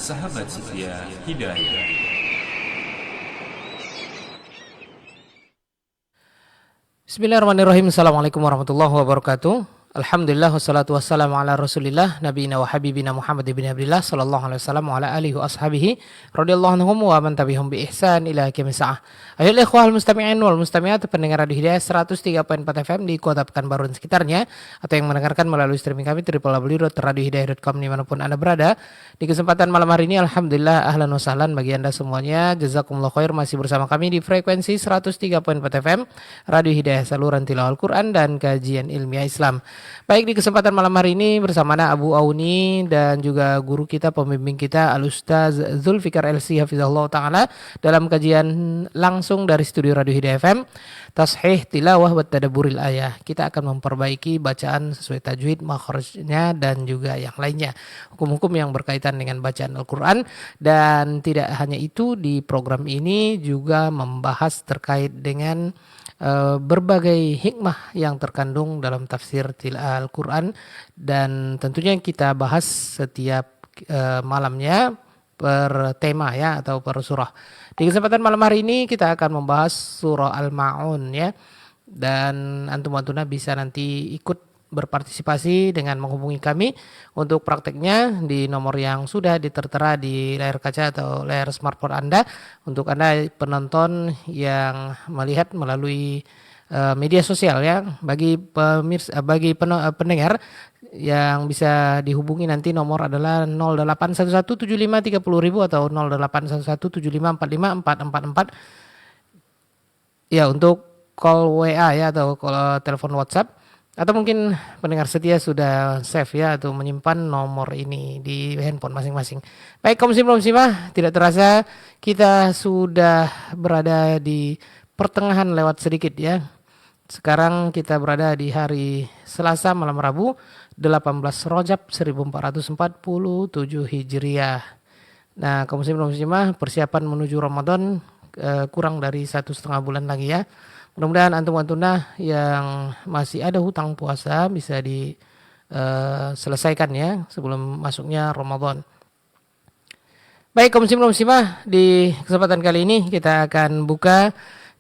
sahabat setia Hidayah. Bismillahirrahmanirrahim. Assalamualaikum warahmatullahi wabarakatuh. Alhamdulillah wassalatu wassalamu ala Rasulillah nabiyina wa habibina Muhammad ibn Abdullah sallallahu alaihi wasallam wa ala alihi wa ashabihi radhiyallahu anhum wa man tabi'ahum bi ihsan ila yaumil sa'ah. Ayol ikhwal mustami'in wal mustami'at pendengar Radio Hidayah 103.4 FM di Kota Pekanbaru dan sekitarnya atau yang mendengarkan melalui streaming kami www.radiohidayah.com dimanapun Anda berada. Di kesempatan malam hari ini alhamdulillah ahlan wa sahlan bagi Anda semuanya. Jazakumullah khair masih bersama kami di frekuensi 103.4 FM Radio Hidayah saluran tilawah Al-Quran dan kajian ilmiah Islam. Baik, di kesempatan malam hari ini bersama Abu Auni dan juga guru kita, pembimbing kita Al-Ustaz Zulfikar LC Hafizahullah Ta'ala dalam kajian langsung dari studio Radio Hidayah FM Tashih Tilawah wa Tadabburil Ayah. Kita akan memperbaiki bacaan sesuai tajwid, makhrajnya dan juga yang lainnya, hukum-hukum yang berkaitan dengan bacaan Al-Quran. Dan tidak hanya itu, di program ini juga membahas terkait dengan berbagai hikmah yang terkandung dalam tafsir Al-Quran, dan tentunya kita bahas setiap malamnya per tema ya, atau per surah. Di kesempatan malam hari ini kita akan membahas surah Al-Ma'un ya, dan antum-antuna bisa nanti ikut berpartisipasi dengan menghubungi kami untuk prakteknya di nomor yang sudah tertera di layar kaca atau layar smartphone Anda. Untuk Anda penonton yang melihat melalui media sosial ya, bagi pemirsa, bagi pendengar yang bisa dihubungi nanti nomor adalah 08117530.000 atau 081175454444 ya untuk call WA ya, atau call telepon WhatsApp. Atau mungkin pendengar setia sudah save ya, atau menyimpan nomor ini di handphone masing-masing. Baik, kaum muslimah, tidak terasa kita sudah berada di pertengahan lewat sedikit ya. Sekarang kita berada di hari Selasa malam Rabu 18 Rajab 1447 Hijriah. Nah, kaum muslimah, persiapan menuju Ramadan kurang dari 1,5 bulan lagi ya. Mudah-mudahan antum-antuna yang masih ada hutang puasa bisa diselesaikan ya sebelum masuknya Ramadan. Baik, kaum muslimah, di kesempatan kali ini kita akan buka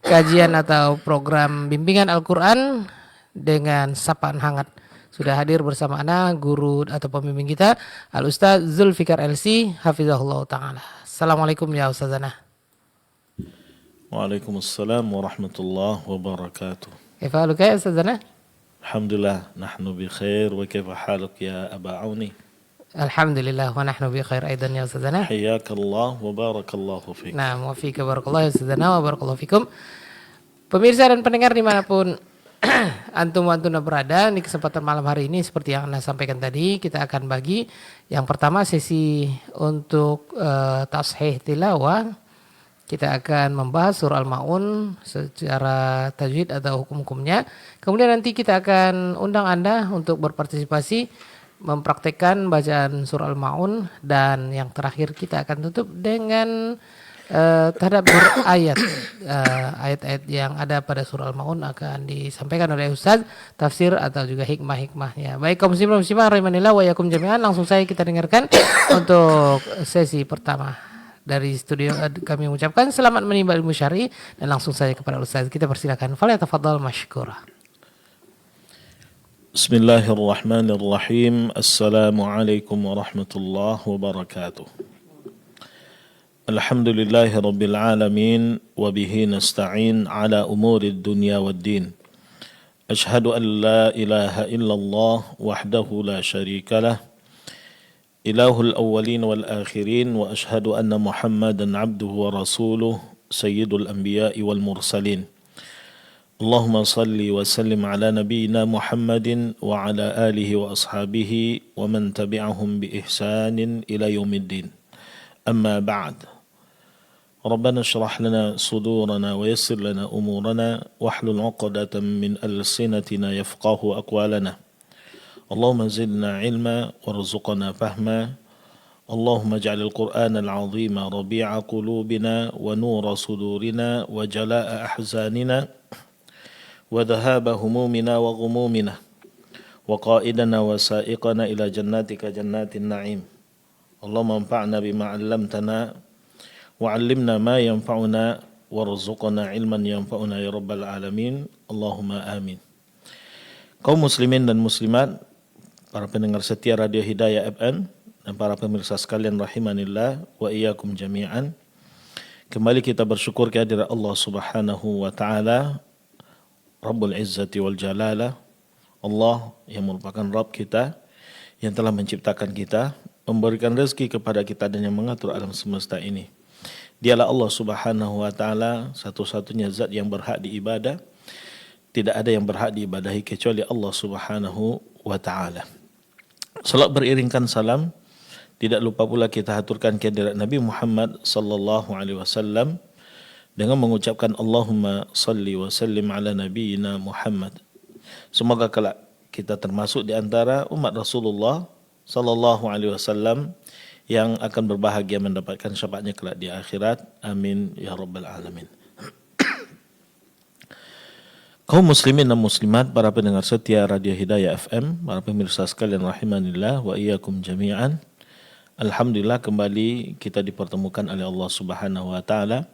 kajian atau program bimbingan Al-Quran dengan sapaan hangat. Sudah hadir bersama ana guru atau pembimbing kita Al-Ustaz Zulfikar LC Hafizahullah Ta'ala. Assalamualaikum ya Ustazana. Waalaikumsalam warahmatullahi wabarakatuh. Kaifa haluka ya Ustazana? Alhamdulillah, nahnu bi khair, wa kaifa haluk ya Aba Auni? Alhamdulillah wa nahnu bi khair aidan ya Ustazana. Hayyakallah wa barakallahu fiik. Nah, wa fika barakallahu ya Ustazana wa barakallahu fikum. Pemirsa dan pendengar dimanapun antum-antuna berada, di kesempatan malam hari ini seperti yang Anda sampaikan tadi, kita akan bagi yang pertama sesi untuk tashih tilawah. Kita akan membahas surah Al-Ma'un secara tajwid atau hukum-hukumnya. Kemudian nanti kita akan undang Anda untuk berpartisipasi mempraktekkan bacaan surah Al-Ma'un. Dan yang terakhir kita akan tutup dengan tadabbur ayat. Ayat-ayat yang ada pada surah Al-Ma'un akan disampaikan oleh Ustaz, tafsir atau juga hikmah-hikmahnya. Baik, kaum muslimah rahimanillah wa yakum jami'an, langsung saja kita dengarkan untuk sesi pertama. Dari studio kami mengucapkan selamat menimba ilmu syar'i, dan langsung saja kepada Ustaz kita persilakan. Falyatafaddal mashkura. Bismillahirrahmanirrahim. Assalamualaikum warahmatullahi wabarakatuh. Alhamdulillahi rabbil alamin, wa bihi nasta'in ala umurid dunya waddin. Ashhadu an la ilaha illallah wahdahu la syarika lah, إله الأولين والآخرين وأشهد أن محمدا عبده ورسوله سيد الأنبياء والمرسلين اللهم صل وسلم على نبينا محمد وعلى آله وأصحابه ومن تبعهم بإحسان إلى يوم الدين أما بعد ربنا اشرح لنا صدورنا ويسر لنا أمورنا واحلل عقدة من ألسنتنا يفقه أقوالنا اللهم زدنا علما وارزقنا فهما اللهم اجعل القرآن العظيم ربيع قلوبنا ونور صدورنا وجلاء أحزاننا وذهاب همومنا وغمومنا وقائدنا وسائقنا إلى جناتك جنات النعيم Allahumma anfa'na bima 'allamtana wa 'allimna ma yanfa'una warzuqna ilman yanfa'una ya rabbal alamin. Allahumma amin. Kaum muslimin dan muslimat, para pendengar setia Radio Hidayah FM dan para pemirsa sekalian rahimanillah wa iyyakum jami'an. Kembali kita bersyukur kehadirat Allah Subhanahu wa taala, Rabbul Izzati wal Jalalah. Allah yang merupakan Rabb kita, yang telah menciptakan kita, memberikan rezeki kepada kita dan yang mengatur alam semesta ini. Dialah Allah Subhanahu wa taala satu-satunya zat yang berhak diibadah. Tidak ada yang berhak diibadahi kecuali Allah Subhanahu wa taala. Salat beriringkan salam, tidak lupa pula kita haturkan kehadirat Nabi Muhammad sallallahu alaihi wasallam dengan mengucapkan Allahumma salli wa sallim ala nabiyyina Muhammad. Semoga kelak kita termasuk di antara umat Rasulullah sallallahu alaihi wasallam yang akan berbahagia mendapatkan syafaatnya kelak di akhirat. Amin ya rabbal alamin. Kaum muslimin dan muslimat, para pendengar setia Radio Hidayah FM, para pemirsa sekalian rahimanillah wa iyyakum jami'an. Alhamdulillah kembali kita dipertemukan oleh Allah Subhanahu wa taala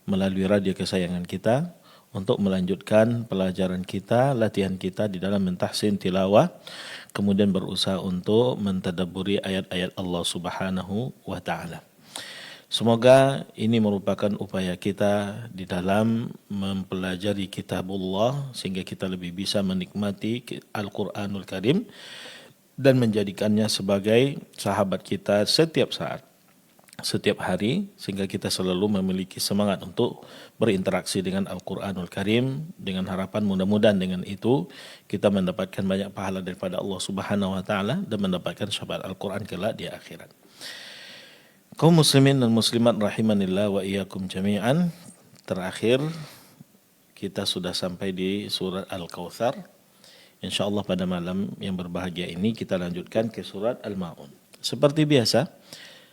melalui radio kesayangan kita untuk melanjutkan pelajaran kita, latihan kita di dalam mentahsin tilawah, kemudian berusaha untuk mentadabburi ayat-ayat Allah Subhanahu wa taala. Semoga ini merupakan upaya kita di dalam mempelajari kitabullah sehingga kita lebih bisa menikmati Al-Quranul Karim dan menjadikannya sebagai sahabat kita setiap saat, setiap hari, sehingga kita selalu memiliki semangat untuk berinteraksi dengan Al-Quranul Karim, dengan harapan mudah-mudahan dengan itu kita mendapatkan banyak pahala daripada Allah Subhanahu wa taala dan mendapatkan syafaat Al-Quran kelak di akhirat. Kaum muslimin dan muslimat rahimanillah wa iyyakum jami'an. Terakhir kita sudah sampai di surat Al-Kautsar. Insyaallah pada malam yang berbahagia ini kita lanjutkan ke surat Al-Maun. Seperti biasa,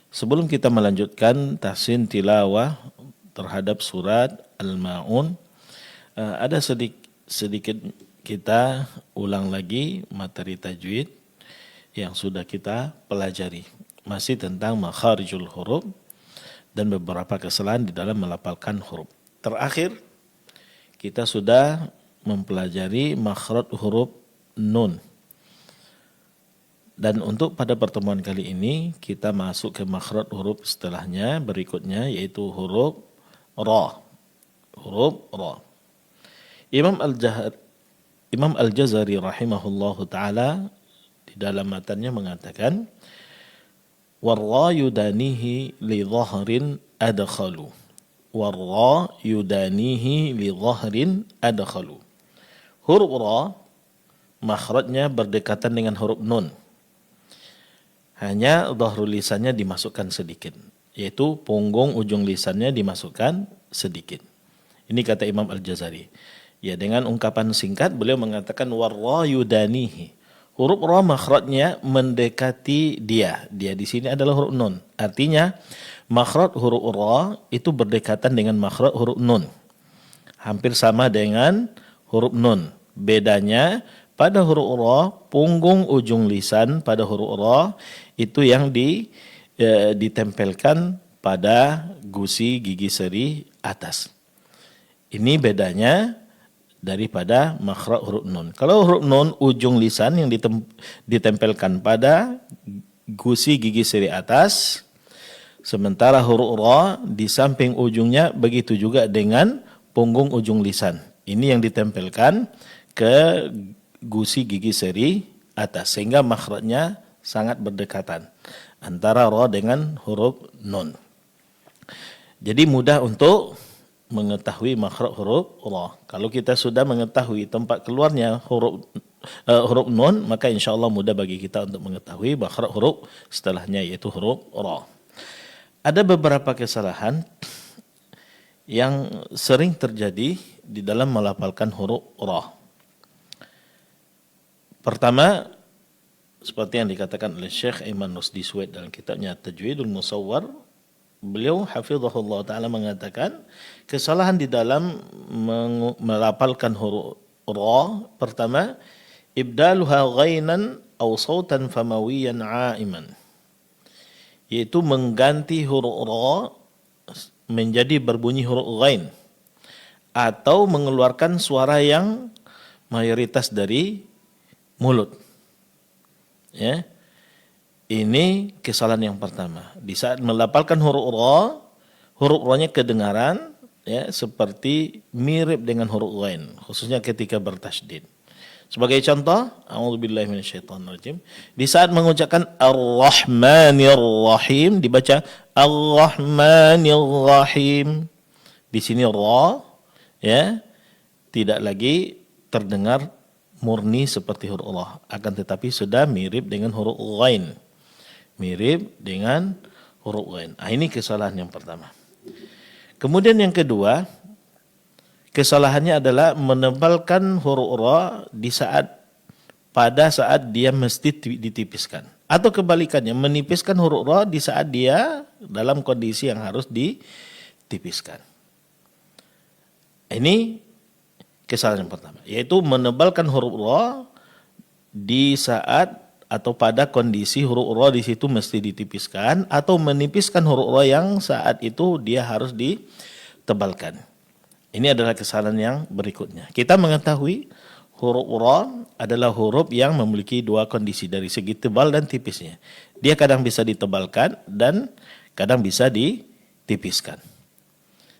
sebelum kita melanjutkan tahsin tilawah terhadap surat Al-Maun, ada sedikit kita ulang lagi materi tajwid yang sudah kita pelajari. Masih tentang makharijul huruf dan beberapa kesalahan di dalam melafalkan huruf. Terakhir kita sudah mempelajari makhraj huruf nun. Dan untuk pada pertemuan kali ini kita masuk ke makhraj huruf setelahnya berikutnya, yaitu huruf ra. Huruf ra. Imam Al-Jazari rahimahullahu taala di dalam matanya mengatakan warra yudanihi li dhahrin adkhalu. Warra yudanihi li dhahrin adkhalu. Huruf ra makhrajnya berdekatan dengan huruf nun. Hanya dhahrul lisannya dimasukkan sedikit, yaitu punggung ujung lisannya dimasukkan sedikit. Ini kata Imam Al-Jazari. Ya, dengan ungkapan singkat beliau mengatakan warra yudanihi. Huruf ra makhrajnya mendekati dia. Dia di sini adalah huruf nun. Artinya makhraj huruf ra itu berdekatan dengan makhraj huruf nun. Hampir sama dengan huruf nun. Bedanya pada huruf ra, punggung ujung lisan pada huruf ra itu yang ditempelkan pada gusi gigi seri atas. Ini bedanya daripada makhraj huruf nun. Kalau huruf nun ujung lisan yang ditempelkan pada gusi gigi seri atas, sementara huruf ra di samping ujungnya begitu juga dengan punggung ujung lisan. Ini yang ditempelkan ke gusi gigi seri atas sehingga makhrajnya sangat berdekatan antara ra dengan huruf nun. Jadi mudah untuk mengetahui makhraj huruf ra. Kalau kita sudah mengetahui tempat keluarnya huruf nun, maka insyaallah mudah bagi kita untuk mengetahui makhraj huruf setelahnya, yaitu huruf ra. Ada beberapa kesalahan yang sering terjadi di dalam melafalkan huruf ra. Pertama, seperti yang dikatakan oleh Syekh Aiman Rusdi Suwaid dalam kitabnya Tajwidul Musawwar, beliau hafizahullah ta'ala mengatakan kesalahan di dalam melafalkan huruf ra. Pertama, ibdaluha ghainan aw sautan famawiyan aiman. yaitu mengganti huruf ra menjadi berbunyi huruf ghain atau mengeluarkan suara yang mayoritas dari mulut. Ya. Ini kesalahan yang pertama. Di saat melafalkan huruf ra-nya kedengaran ya seperti mirip dengan huruf ghain, khususnya ketika bertasydid. Sebagai contoh, a'udzubillahi minasyaitonirrajim. Di saat mengucapkan Ar-Rahmanir Rahim dibaca Ar-Rahmanir Rahim. Di sini ra ya tidak lagi terdengar murni seperti huruf ra, akan tetapi sudah mirip dengan huruf ghain. Mirip dengan huruf ghain. Ini kesalahan yang pertama. Kemudian yang kedua, kesalahannya adalah menebalkan huruf ra pada saat dia mesti ditipiskan. Atau kebalikannya, menipiskan huruf ra di saat dia dalam kondisi yang harus ditipiskan. Ini kesalahan yang pertama, yaitu menebalkan huruf ra di saat atau pada kondisi huruf ra di situ mesti ditipiskan, atau menipiskan huruf ra yang saat itu dia harus ditebalkan. Ini adalah kesalahan yang berikutnya. Kita mengetahui huruf ra adalah huruf yang memiliki dua kondisi dari segi tebal dan tipisnya. Dia kadang bisa ditebalkan dan kadang bisa ditipiskan.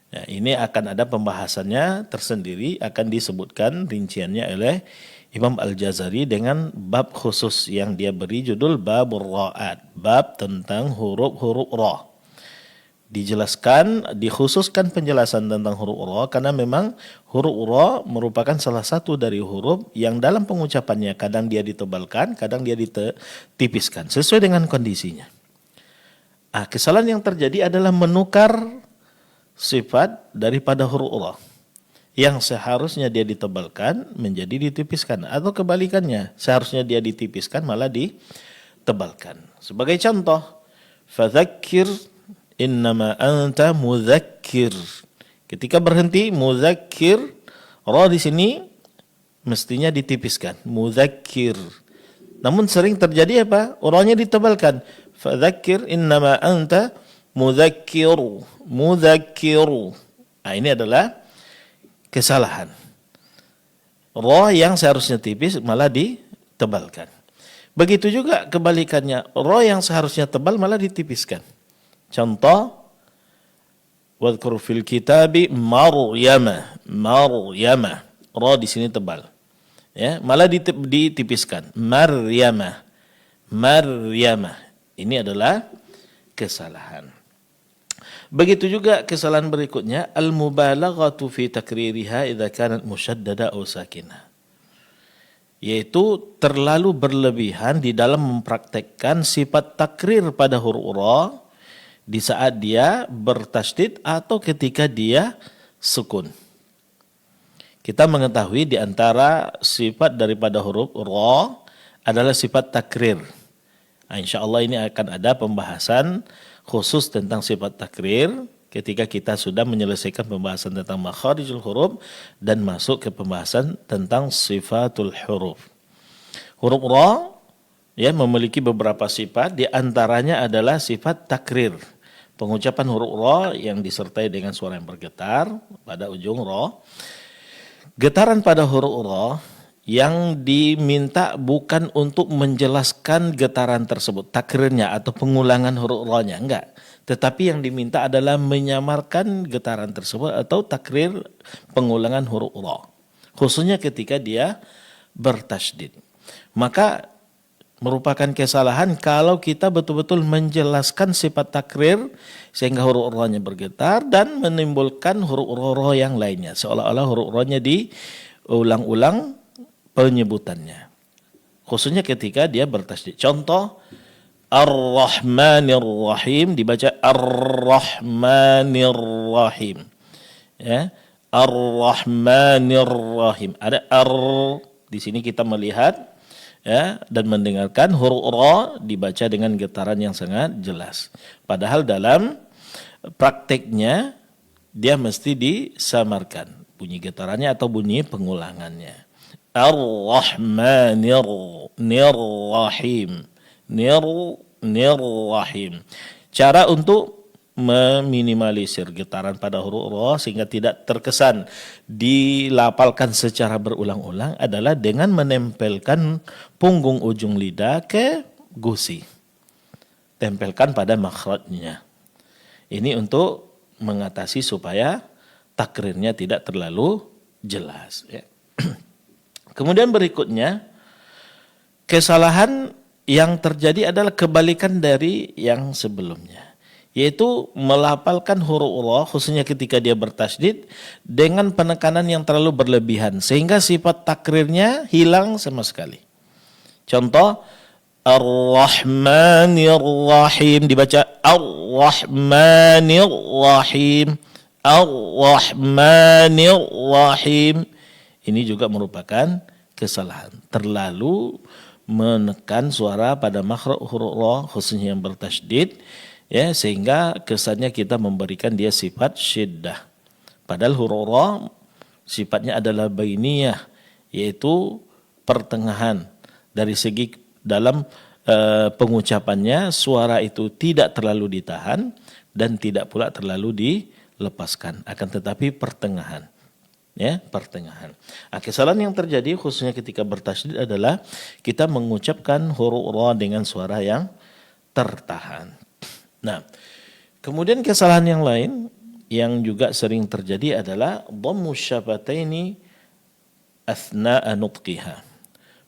Ya, ini akan ada pembahasannya tersendiri, akan disebutkan rinciannya oleh Imam Al-Jazari dengan bab khusus yang dia beri judul Babur Ra'at, bab tentang huruf-huruf ra. Dijelaskan, dikhususkan penjelasan tentang huruf ra karena memang huruf ra merupakan salah satu dari huruf yang dalam pengucapannya kadang dia ditebalkan, kadang dia ditipiskan sesuai dengan kondisinya. Kesalahan yang terjadi adalah menukar sifat daripada huruf ra yang seharusnya dia ditebalkan menjadi ditipiskan, atau kebalikannya, seharusnya dia ditipiskan malah ditebalkan. Sebagai contoh, fadzakir innama anta mudzakir. Ketika berhenti mudzakir, ra di sini mestinya ditipiskan, mudzakir. Namun sering terjadi apa? Ra-nya ditebalkan. Fadzakir innama anta mudzakkiru. Ini adalah kesalahan. Ra yang seharusnya tipis malah ditebalkan. Begitu juga kebalikannya, ra yang seharusnya tebal malah ditipiskan. Contoh, wadhkur fil kitabi Maryama. Ra di sini tebal. Ya, malah ditipiskan. Maryama. Ini adalah kesalahan. Begitu juga kesalahan berikutnya, al-mubalaghatu fi takririha idza kanat musyaddada aw sakinah. Yaitu terlalu berlebihan di dalam mempraktekkan sifat takrir pada huruf ra di saat dia bertasydid atau ketika dia sukun. Kita mengetahui di antara sifat daripada huruf ra adalah sifat takrir. Insyaallah ini akan ada pembahasan khusus tentang sifat takrir ketika kita sudah menyelesaikan pembahasan tentang makharijul huruf dan masuk ke pembahasan tentang sifatul huruf. Huruf ra ya memiliki beberapa sifat, di antaranya adalah sifat takrir. Pengucapan huruf ra yang disertai dengan suara yang bergetar pada ujung ra. Getaran pada huruf ra yang diminta bukan untuk menjelaskan getaran tersebut, takrirnya atau pengulangan huruf ra-nya, enggak. Tetapi yang diminta adalah menyamarkan getaran tersebut atau takrir pengulangan huruf ra. Khususnya ketika dia bertasydid. Maka merupakan kesalahan kalau kita betul-betul menjelaskan sifat takrir sehingga huruf ra-nya bergetar dan menimbulkan huruf ra yang lainnya. Seolah-olah huruf ra-nya diulang-ulang penyebutannya, khususnya ketika dia bertasydid. Contoh, Ar-Rahmanir Rahim dibaca Ar-Rahmanir Rahim. Ya, Ar-Rahmanir Rahim. Ada ar di sini kita melihat ya dan mendengarkan huruf ra dibaca dengan getaran yang sangat jelas. Padahal dalam prakteknya dia mesti disamarkan bunyi getarannya atau bunyi pengulangannya. Ar-Rahmanir Rahim. Nir Rahim. Cara untuk meminimalisir getaran pada huruf ra sehingga tidak terkesan dilapalkan secara berulang-ulang adalah dengan menempelkan punggung ujung lidah ke gusi. Tempelkan pada makhrajnya. Ini untuk mengatasi supaya takrirnya tidak terlalu jelas. Ya. Kemudian berikutnya, kesalahan yang terjadi adalah kebalikan dari yang sebelumnya. Yaitu melapalkan huruf ra khususnya ketika dia bertasydid dengan penekanan yang terlalu berlebihan. Sehingga sifat takrirnya hilang sama sekali. Contoh, Ar-Rahmanir-Rahim dibaca Ar-Rahmanir-Rahim. Ar-Rahmanir-Rahim. Ini juga merupakan kesalahan. Terlalu menekan suara pada makhraj huruf ra khususnya yang bertasydid ya sehingga kesannya kita memberikan dia sifat syiddah. Padahal huruf ra sifatnya adalah bainiyah yaitu pertengahan dari segi dalam pengucapannya suara itu tidak terlalu ditahan dan tidak pula terlalu dilepaskan, akan tetapi pertengahan, ya pertengahan. Kesalahan yang terjadi khususnya ketika bertasydid adalah kita mengucapkan huruf ra dengan suara yang tertahan. Nah, kemudian kesalahan yang lain yang juga sering terjadi adalah dhammu syafataini athna'a nutqiha.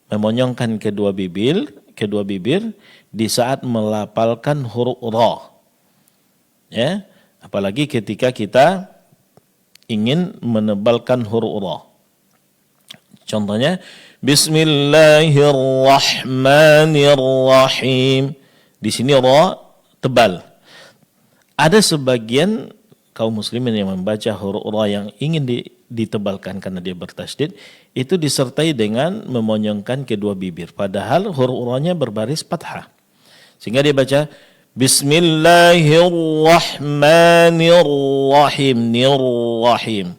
Memonyongkan kedua bibir di saat melapalkan huruf ra. Ya, apalagi ketika kita ingin menebalkan huruf ra. Contohnya Bismillahirrahmanirrahim. Di sini ra tebal. Ada sebagian kaum muslimin yang membaca huruf ra yang ingin ditebalkan karena dia bertasydid itu disertai dengan memonyongkan kedua bibir padahal huruf ra-nya berbaris fathah sehingga dia baca Bismillahirrahmanirrahim nirrahim.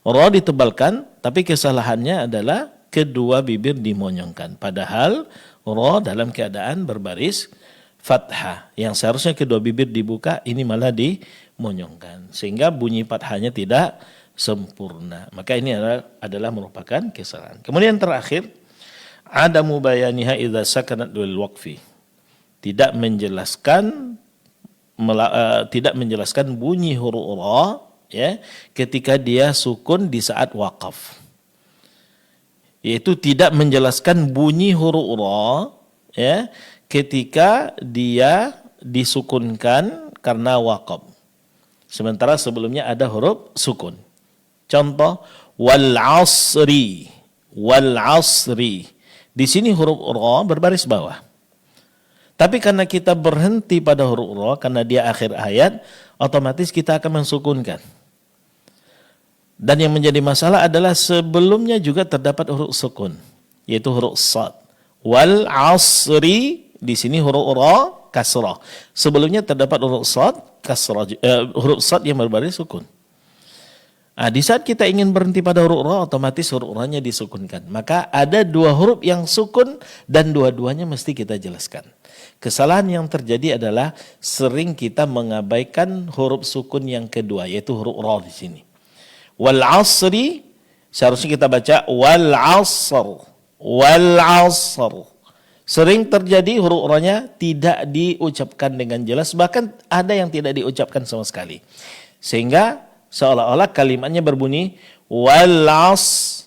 Ra ditebalkan tapi kesalahannya adalah kedua bibir dimonyongkan padahal ra dalam keadaan berbaris fathah yang seharusnya kedua bibir dibuka ini malah dimonyongkan sehingga bunyi fathahnya tidak sempurna. Maka ini adalah merupakan kesalahan. Kemudian terakhir, adamu bayaniha idza sakanat lil waqfi. Tidak menjelaskan bunyi huruf ra ya ketika dia sukun di saat waqaf. Yaitu tidak menjelaskan bunyi huruf ra ya ketika dia disukunkan karena waqaf. Sementara sebelumnya ada huruf sukun. Contoh wal asri. Di sini huruf ra berbaris bawah. Tapi karena kita berhenti pada huruf ra karena dia akhir ayat, otomatis kita akan mensukunkan. Dan yang menjadi masalah adalah sebelumnya juga terdapat huruf sukun, yaitu huruf sad. Wal asri di sini huruf ra kasrah. Sebelumnya terdapat huruf sad kasrah, huruf sad yang berbaris sukun. Di saat kita ingin berhenti pada huruf ra, otomatis huruf ra-nya disukunkan. Maka ada dua huruf yang sukun dan dua-duanya mesti kita jelaskan. Kesalahan yang terjadi adalah sering kita mengabaikan huruf sukun yang kedua, yaitu huruf ra di sini. Wal asri, seharusnya kita baca wal asr. Wal asr. Sering terjadi huruf ra-nya tidak diucapkan dengan jelas, bahkan ada yang tidak diucapkan sama sekali. Sehingga seolah-olah kalimatnya berbunyi wal as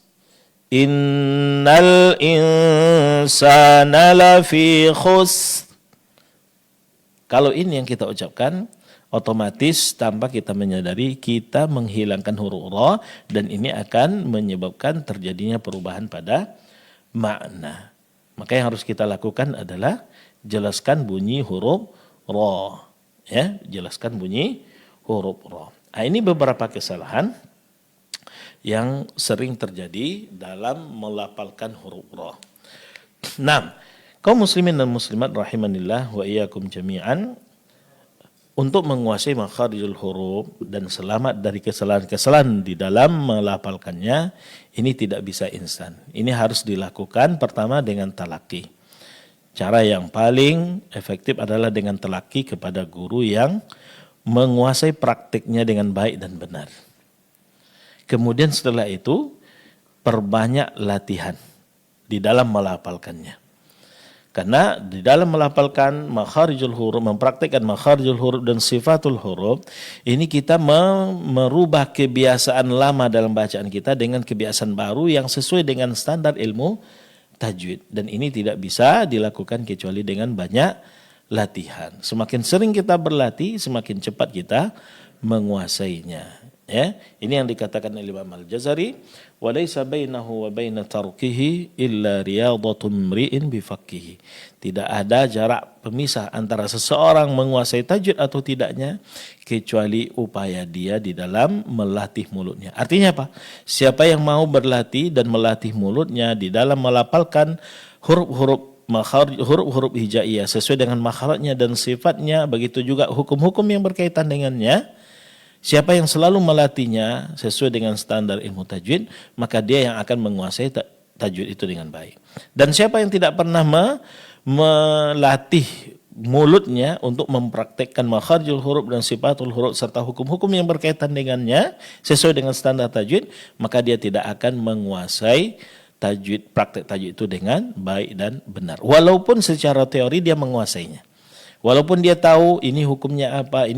innal insana lafi khus. Kalau ini yang kita ucapkan, otomatis tanpa kita menyadari kita menghilangkan huruf ra dan ini akan menyebabkan terjadinya perubahan pada makna. Maka yang harus kita lakukan adalah jelaskan bunyi huruf ra. Ya, jelaskan bunyi huruf ra. Ini beberapa kesalahan yang sering terjadi dalam melapalkan huruf ra. Nah, kaum muslimin dan muslimat rahimanillah wa iyyakum jami'an, untuk menguasai makharijul huruf dan selamat dari kesalahan-kesalahan di dalam melapalkannya, ini tidak bisa instan. Ini harus dilakukan pertama dengan talaki. Cara yang paling efektif adalah dengan telaki kepada guru yang menguasai praktiknya dengan baik dan benar. Kemudian setelah itu, perbanyak latihan di dalam melafalkannya. Karena di dalam melafalkan makharijul huruf, mempraktikkan makharijul huruf dan sifatul huruf, ini kita merubah kebiasaan lama dalam bacaan kita dengan kebiasaan baru yang sesuai dengan standar ilmu tajwid. Dan ini tidak bisa dilakukan kecuali dengan banyak latihan. Semakin sering kita berlatih, semakin cepat kita menguasainya. Ya, ini yang dikatakan oleh Imam Al-Jazari, walaysa bainahu wa baina tarkihi illa riyadatum mri'in bifaqqihi. Tidak ada jarak pemisah antara seseorang menguasai tajwid atau tidaknya kecuali upaya dia di dalam melatih mulutnya. Artinya apa? Siapa yang mau berlatih dan melatih mulutnya di dalam melafalkan huruf-huruf hijaiyah sesuai dengan makharatnya dan sifatnya, begitu juga hukum-hukum yang berkaitan dengannya. Siapa yang selalu melatihnya sesuai dengan standar ilmu tajwid, maka dia yang akan menguasai tajwid itu dengan baik. Dan siapa yang tidak pernah melatih mulutnya untuk mempraktekkan makharijul huruf dan sifatul huruf serta hukum-hukum yang berkaitan dengannya sesuai dengan standar tajwid, maka dia tidak akan menguasai tajwid, praktek tajwid itu dengan baik dan benar. Walaupun secara teori dia menguasainya. Walaupun dia tahu ini hukumnya apa,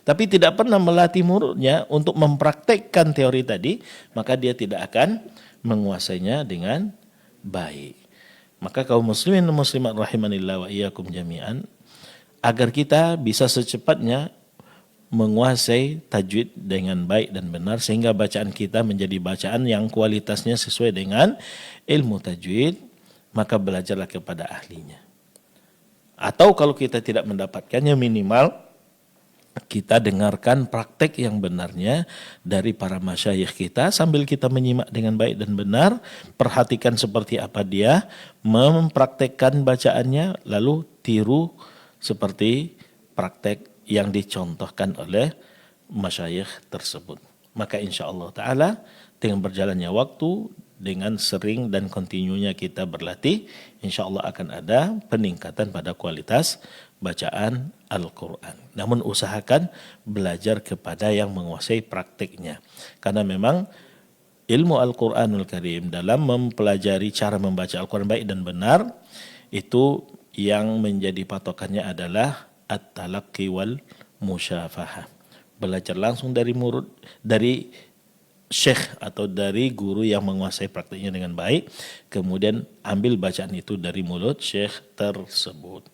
tapi tidak pernah melatih mulutnya untuk mempraktekkan teori tadi, maka dia tidak akan menguasainya dengan baik. Maka kaum muslimin dan muslimat rahimanillah wa iyyakum jami'an, agar kita bisa secepatnya menguasai tajwid dengan baik dan benar sehingga bacaan kita menjadi bacaan yang kualitasnya sesuai dengan ilmu tajwid, maka belajarlah kepada ahlinya. Atau kalau kita tidak mendapatkannya, minimal kita dengarkan praktek yang benarnya dari para masyayikh kita sambil kita menyimak dengan baik dan benar, perhatikan seperti apa dia mempraktekkan bacaannya, lalu tiru seperti praktek yang dicontohkan oleh masyayikh tersebut. Maka insya-Allah ta'ala dengan berjalannya waktu, dengan sering dan kontinunya kita berlatih, insya Allah akan ada peningkatan pada kualitas bacaan Al-Quran. Namun usahakan belajar kepada yang menguasai praktiknya. Karena memang ilmu Al-Quranul Karim dalam mempelajari cara membaca Al-Quran baik dan benar, itu yang menjadi patokannya adalah at-talaqqi wal musyafahah. Belajar langsung dari syekh atau dari guru yang menguasai praktiknya dengan baik, kemudian ambil bacaan itu dari mulut syekh tersebut.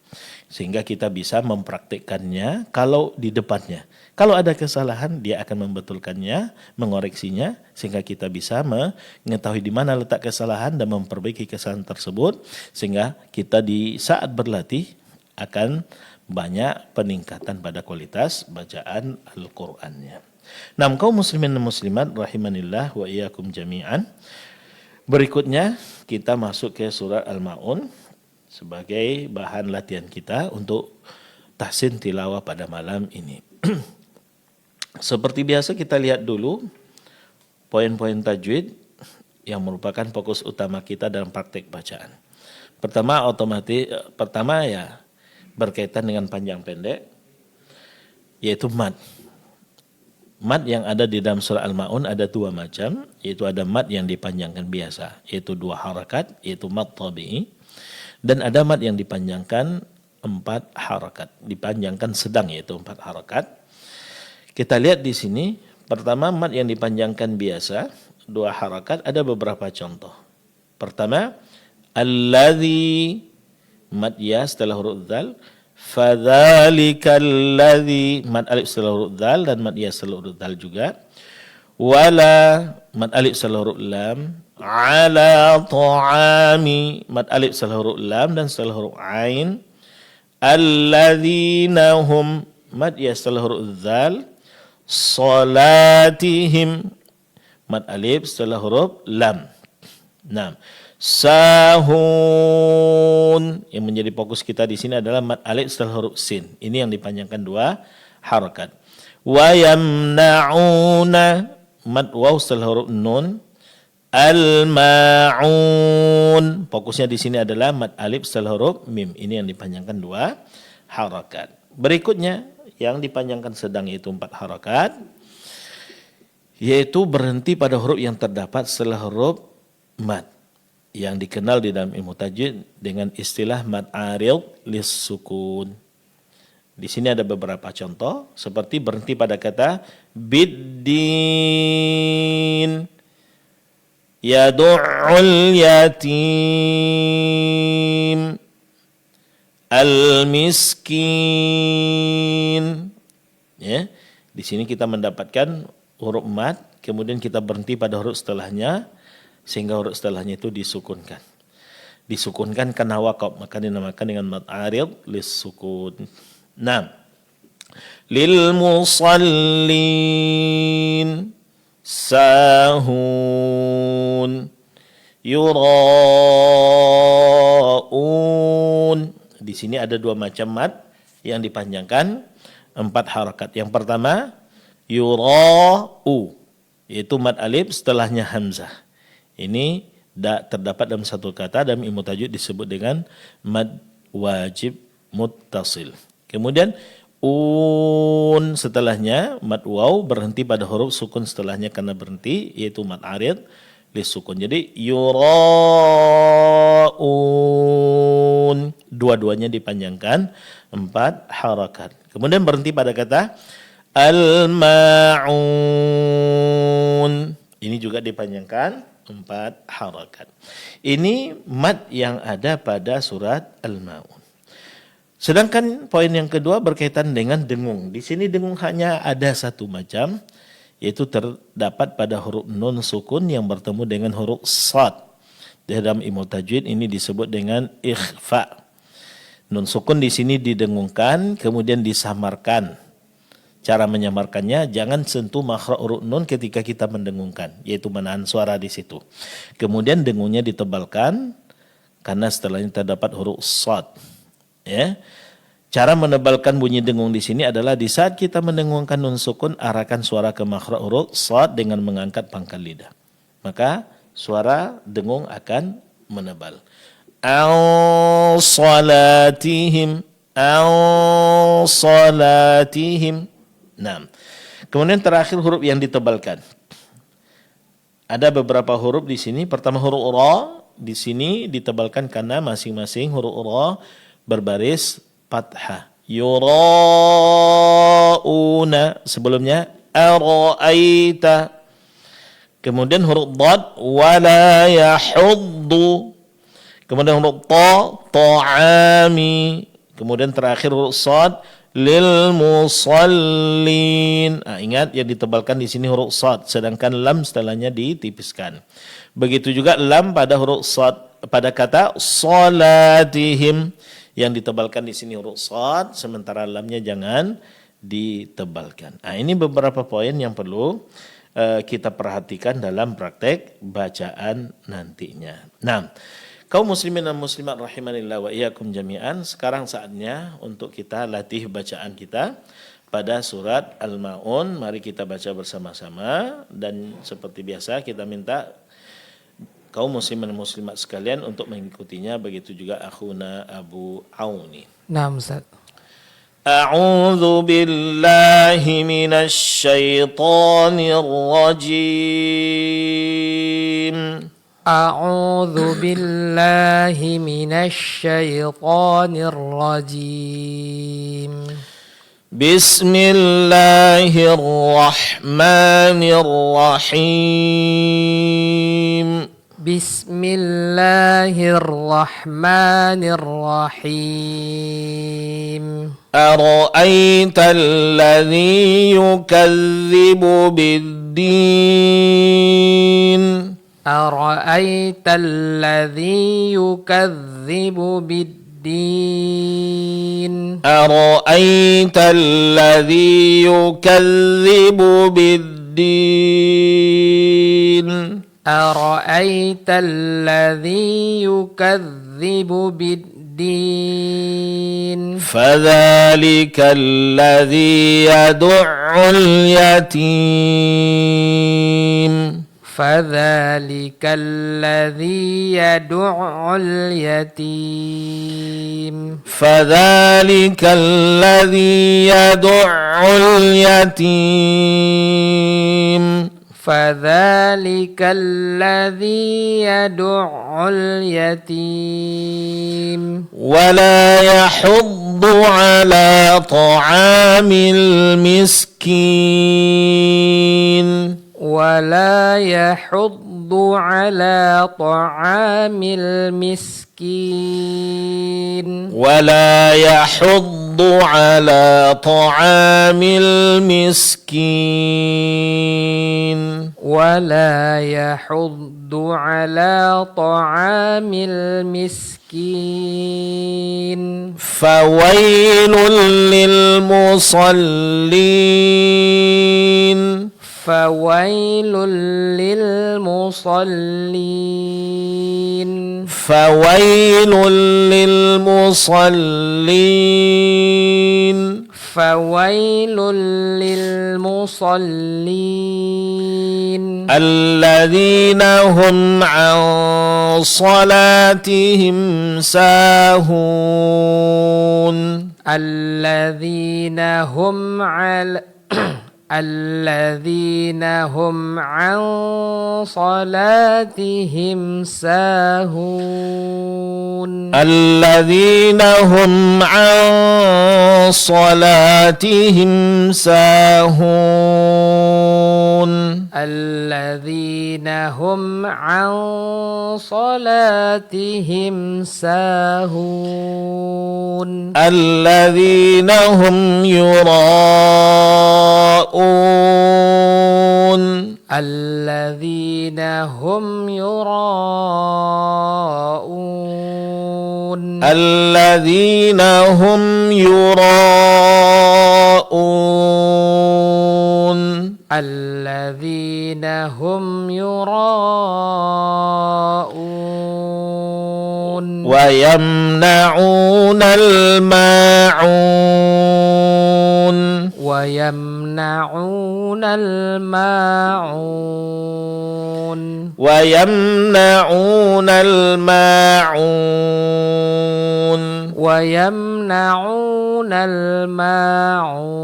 Sehingga kita bisa mempraktikkannya kalau di depannya. Kalau ada kesalahan, dia akan membetulkannya, mengoreksinya, sehingga kita bisa mengetahui di mana letak kesalahan dan memperbaiki kesalahan tersebut, sehingga kita di saat berlatih akan banyak peningkatan pada kualitas bacaan Al-Qur'annya. Nah, kaum muslimin dan muslimat rahimanillah wa iyyakum jami'an. Berikutnya kita masuk ke surat Al-Maun sebagai bahan latihan kita untuk tahsin tilawah pada malam ini. Seperti biasa kita lihat dulu poin-poin tajwid yang merupakan fokus utama kita dalam praktek bacaan. Pertama ya berkaitan dengan panjang pendek, yaitu mad. Mad yang ada di dalam surah Al-Maun ada dua macam, yaitu ada mad yang dipanjangkan biasa, yaitu 2 harakat, yaitu mad tabi'i, dan ada mad yang dipanjangkan 4 harakat, dipanjangkan sedang, yaitu 4 harakat. Kita lihat di sini, pertama mad yang dipanjangkan biasa 2 harakat ada beberapa contoh. Pertama, alladzi, mad ya setelah huruf dzal, fadzalika alladzi, mad alif setelah huruf dzal dan mad ya setelah huruf dzal juga. Wala, mad alif setelah huruf lam, ala ta'ami, mad alif setelah huruf lam dan setelah huruf ain. Alladzina hum, mad ya setelah huruf dzal, salatihim, mad alif setelah huruf lam. Nah, sahun, yang menjadi fokus kita di sini adalah mad alif setelah huruf sin. Ini yang dipanjangkan 2 harakat. Wa yamna'una, mad waw setelah huruf nun. Al-ma'un. Fokusnya di sini adalah mad alif setelah huruf mim. Ini yang dipanjangkan 2 harakat. Berikutnya yang dipanjangkan sedang yaitu 4 harakat, yaitu berhenti pada huruf yang terdapat setelah huruf mad, yang dikenal di dalam ilmu tajwid dengan istilah mad arid lis sukun. Di sini ada beberapa contoh seperti berhenti pada kata biddin, yadu'ul yatim, al-miskin. Ya, di sini kita mendapatkan huruf mad, kemudian kita berhenti pada huruf setelahnya, sehingga huruf setelahnya itu disukunkan. Disukunkan karena waqaf, maka dinamakan dengan mad arid lis sukun. Nah, lil musallin sahun yuraun. Di sini ada 2 macam mad yang dipanjangkan 4 harakat. Yang pertama yura'u, yaitu mad alif setelahnya hamzah. Ini terdapat dalam satu kata dalam ilmu tajwid disebut dengan mad wajib muttasil. Kemudian setelahnya mad waw berhenti pada huruf sukun setelahnya karena berhenti, yaitu mad arid lis sukun. Jadi yuraun, dua-duanya dipanjangkan 4 harakat. Kemudian berhenti pada kata al-ma'un, ini juga dipanjangkan 4 harakat. Ini mad yang ada pada surat Al-Ma'un. Sedangkan poin yang kedua berkaitan dengan dengung. Di sini dengung hanya ada 1 macam, yaitu terdapat pada huruf nun sukun yang bertemu dengan huruf sad. Dalam ilmu tajwid ini disebut dengan ikhfa. Nun sukun di sini didengungkan, kemudian disamarkan. Cara menyamarkannya, jangan sentuh makhraj huruf nun ketika kita mendengungkan, yaitu menahan suara di situ. Kemudian dengungnya ditebalkan karena setelahnya terdapat huruf sad. Ya. Cara menebalkan bunyi dengung di sini adalah di saat kita mendengungkan nun sukun, arahkan suara ke makhraj huruf shad dengan mengangkat pangkal lidah. Maka suara dengung akan menebal. Al-salatihim, al-salatihim. Nah, kemudian terakhir huruf yang ditebalkan. Ada beberapa huruf di sini. Pertama huruf ra di sini ditebalkan karena masing-masing huruf ra berbaris fathah. Yura'una, sebelumnya ara'aita. Kemudian huruf dad wala yahuddu. Kemudian huruf ta'ami. Kemudian terakhir huruf sad lil musallin. Ingat yang ditebalkan di sini huruf sad, sedangkan lam setelahnya ditipiskan. Begitu juga lam pada huruf sad pada kata salatihim, yang ditebalkan di sini huruf shad, sementara lamnya jangan ditebalkan. Ini beberapa poin yang perlu kita perhatikan dalam praktek bacaan nantinya. Nah, kaum muslimin dan muslimat rahimanillah wa iyyakum jami'an, sekarang saatnya untuk kita latih bacaan kita pada surat Al-Ma'un. Mari kita baca bersama-sama, dan seperti biasa kita minta kaum muslimin dan muslimat sekalian untuk mengikutinya, begitu juga akhuna Abu Auni. Nah, Ustaz. A'udzu billahi minasy syaithanir rajim. A'udzu billahi minasy syaithanir rajim. Bismillahirrahmanirrahim. Bismillahirrahmanirrahim. Ara'aital ladzi yukadzibu bid-din. Ara'aital ladzi yukadzibu bid-din. Ara'aital ladzi yukadzibu bid-din. أرأيت الذي يكذب بالدين فذلك الذي يدع اليتيم فذلك الذي يدع اليتيم فذلك الذي يدع اليتيم فذلك الذي يدع اليتيم ولا يحض على طعام المسكين ولا يحض على طعام المسكين ولا يحض على طعام المسكين ولا يحض على طعام المسكين فويل للمصلين فويل للمصلين فويل للمصلين فويل للمصلين الذين هم عن صلاتهم ساهون الذين هم على الذين هم عن صلاتهم ساهون الذين هم عن صلاتهم ساهون الذين هم عن صلاتهم ساهون الذين هم يراءون الذين هم يراءون الذين هم يراءون الذين هم يراءون ويمنعون الماعون ويمنعون الماعون ويمنعون الماعون ويمنعون الماعون.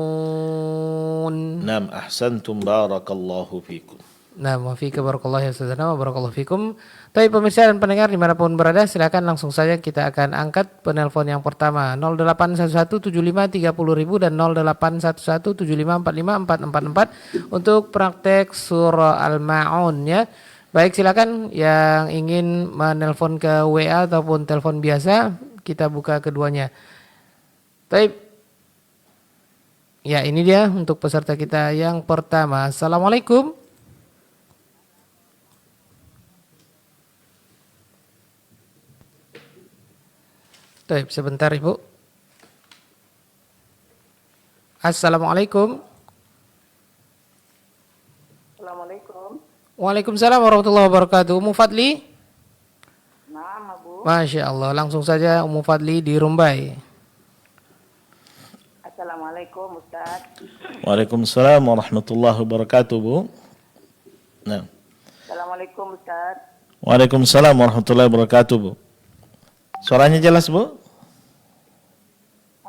نعم أحسنتم بارك الله فيكم. Nah, wafika barakallahu ya ustazana wa barakallahu fikum. Tapi pemirsa dan pendengar dimanapun berada, silakan langsung saja kita akan angkat penelpon yang pertama 08117530.000 dan 0811754544 untuk praktek surah Al-Ma'un ya. Baik, silakan yang ingin menelpon ke WA ataupun telepon biasa, kita buka keduanya. Baik. Ya, ini dia untuk peserta kita yang pertama. Assalamualaikum. Baik, sebentar Ibu. Assalamualaikum. Assalamualaikum. Waalaikumsalam warahmatullahi wabarakatuh. Ummu Fadli? Nah, Bu. Masya Allah, langsung saja Ummu Fadli di Rumbai. Assalamualaikum, Ustaz. Waalaikumsalam warahmatullahi wabarakatuh, Bu. Nah. Assalamualaikum, Ustaz. Waalaikumsalam warahmatullahi wabarakatuh, Bu. Suaranya jelas, Bu?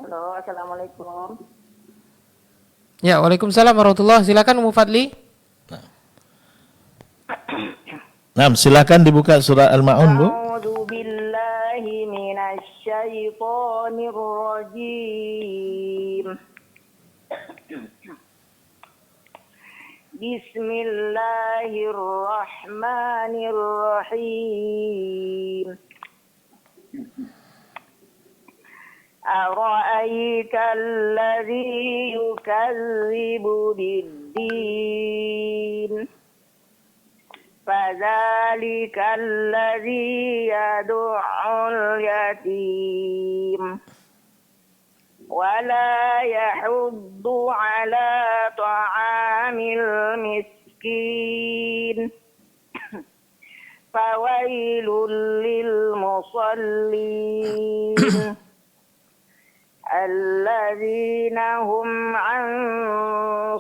Halo, Assalamualaikum. Ya, waalaikumsalam warahmatullahi. Silakan Ummu Fadli. Nah, silakan dibuka surah Al-Ma'un, Bu. A'udzu billahi minasy syaithanir rajim. Bismillahirrahmanirrahim. أرأيت الذي يكذب بالدين فذلك الذي يدع اليتيم ولا يحض على طعام المسكين فويل للمصلين الذين هم عن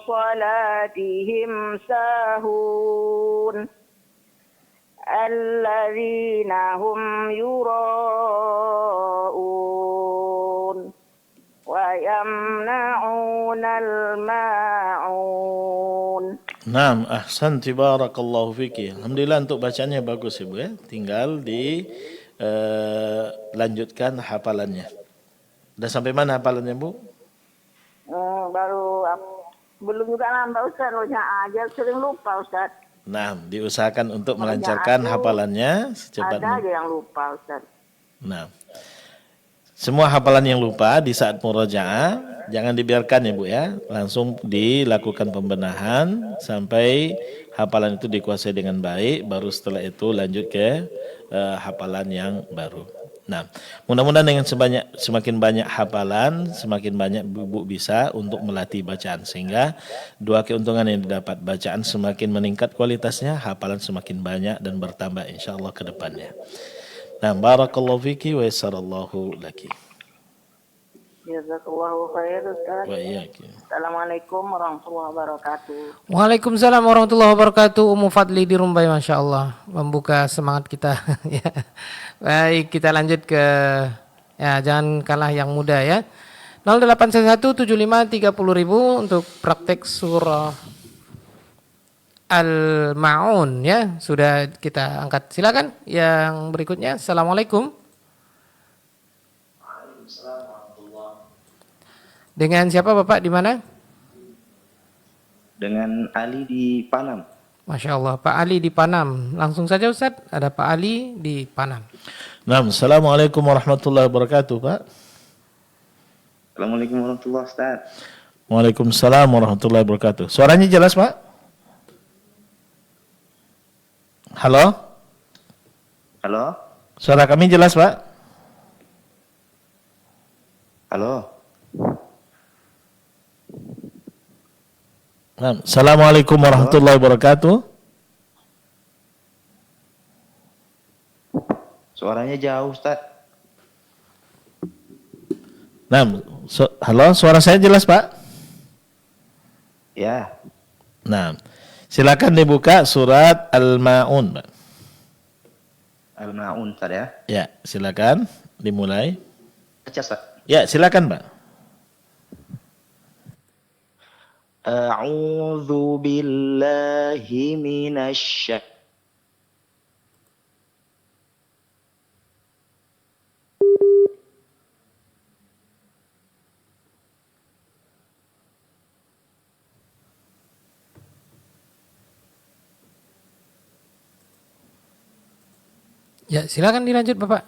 صلاتهم ساهون الذين هم يراءون ويمنعون الماعون. Naam, ahsanti barakallahu fiki. Alhamdulillah untuk bacaannya bagus Ibu ya. Tinggal di lanjutkan hafalannya. Udah sampai mana hafalannya Bu? Baru belum juga nambah Ustaz, aja sering lupa Ustaz. Nah, diusahakan untuk melancarkan hafalannya secepat Ada aja yang lupa Ustaz. Nah, semua hafalan yang lupa di saat murojaah jangan dibiarkan ya Bu ya. Langsung dilakukan pembenahan sampai hafalan itu dikuasai dengan baik. Baru setelah itu lanjut ke hafalan yang baru. Nah, mudah-mudahan dengan semakin banyak hafalan, semakin banyak ibu bisa untuk melatih bacaan. Sehingga dua keuntungan yang didapat, bacaan semakin meningkat kualitasnya, hafalan semakin banyak dan bertambah insyaAllah ke depannya. Nah, barakallahu fiki wa yassarallahu laki. Jazakallahu khair Ustaz. Wa iyaki. Assalamualaikum warahmatullahi wabarakatuh. Waalaikumsalam warahmatullahi wabarakatuh. Ummu Fadli di Rumbai, Masya Allah, membuka semangat kita. Ya. Baik, kita lanjut ke, ya jangan kalah yang muda ya. 08117530.000 untuk praktek surah Al-Ma'un ya. Sudah kita angkat. Silakan yang berikutnya. Assalamualaikum. Dengan siapa Bapak, di mana? Dengan Ali di Panam. Masya Allah, Pak Ali di Panam. Langsung saja Ustaz, ada Pak Ali di Panam. Nah, Assalamualaikum warahmatullahi wabarakatuh Pak. Assalamualaikum warahmatullahi wabarakatuh. Waalaikumsalam warahmatullahi wabarakatuh. Suaranya jelas Pak? Halo? Halo? Suara kami jelas Pak? Halo? Nah, Assalamualaikum warahmatullahi wabarakatuh. Suaranya jauh Ustaz. Nah, halo, suara saya jelas Pak? Ya. Nah, silakan dibuka surat Al-Ma'un Pak. Al-Ma'un Ustaz ya. Ya, silakan dimulai. Baca Ustaz. Ya, silakan Pak. A'udzu billahi minasy Ya, silakan dilanjut Bapak.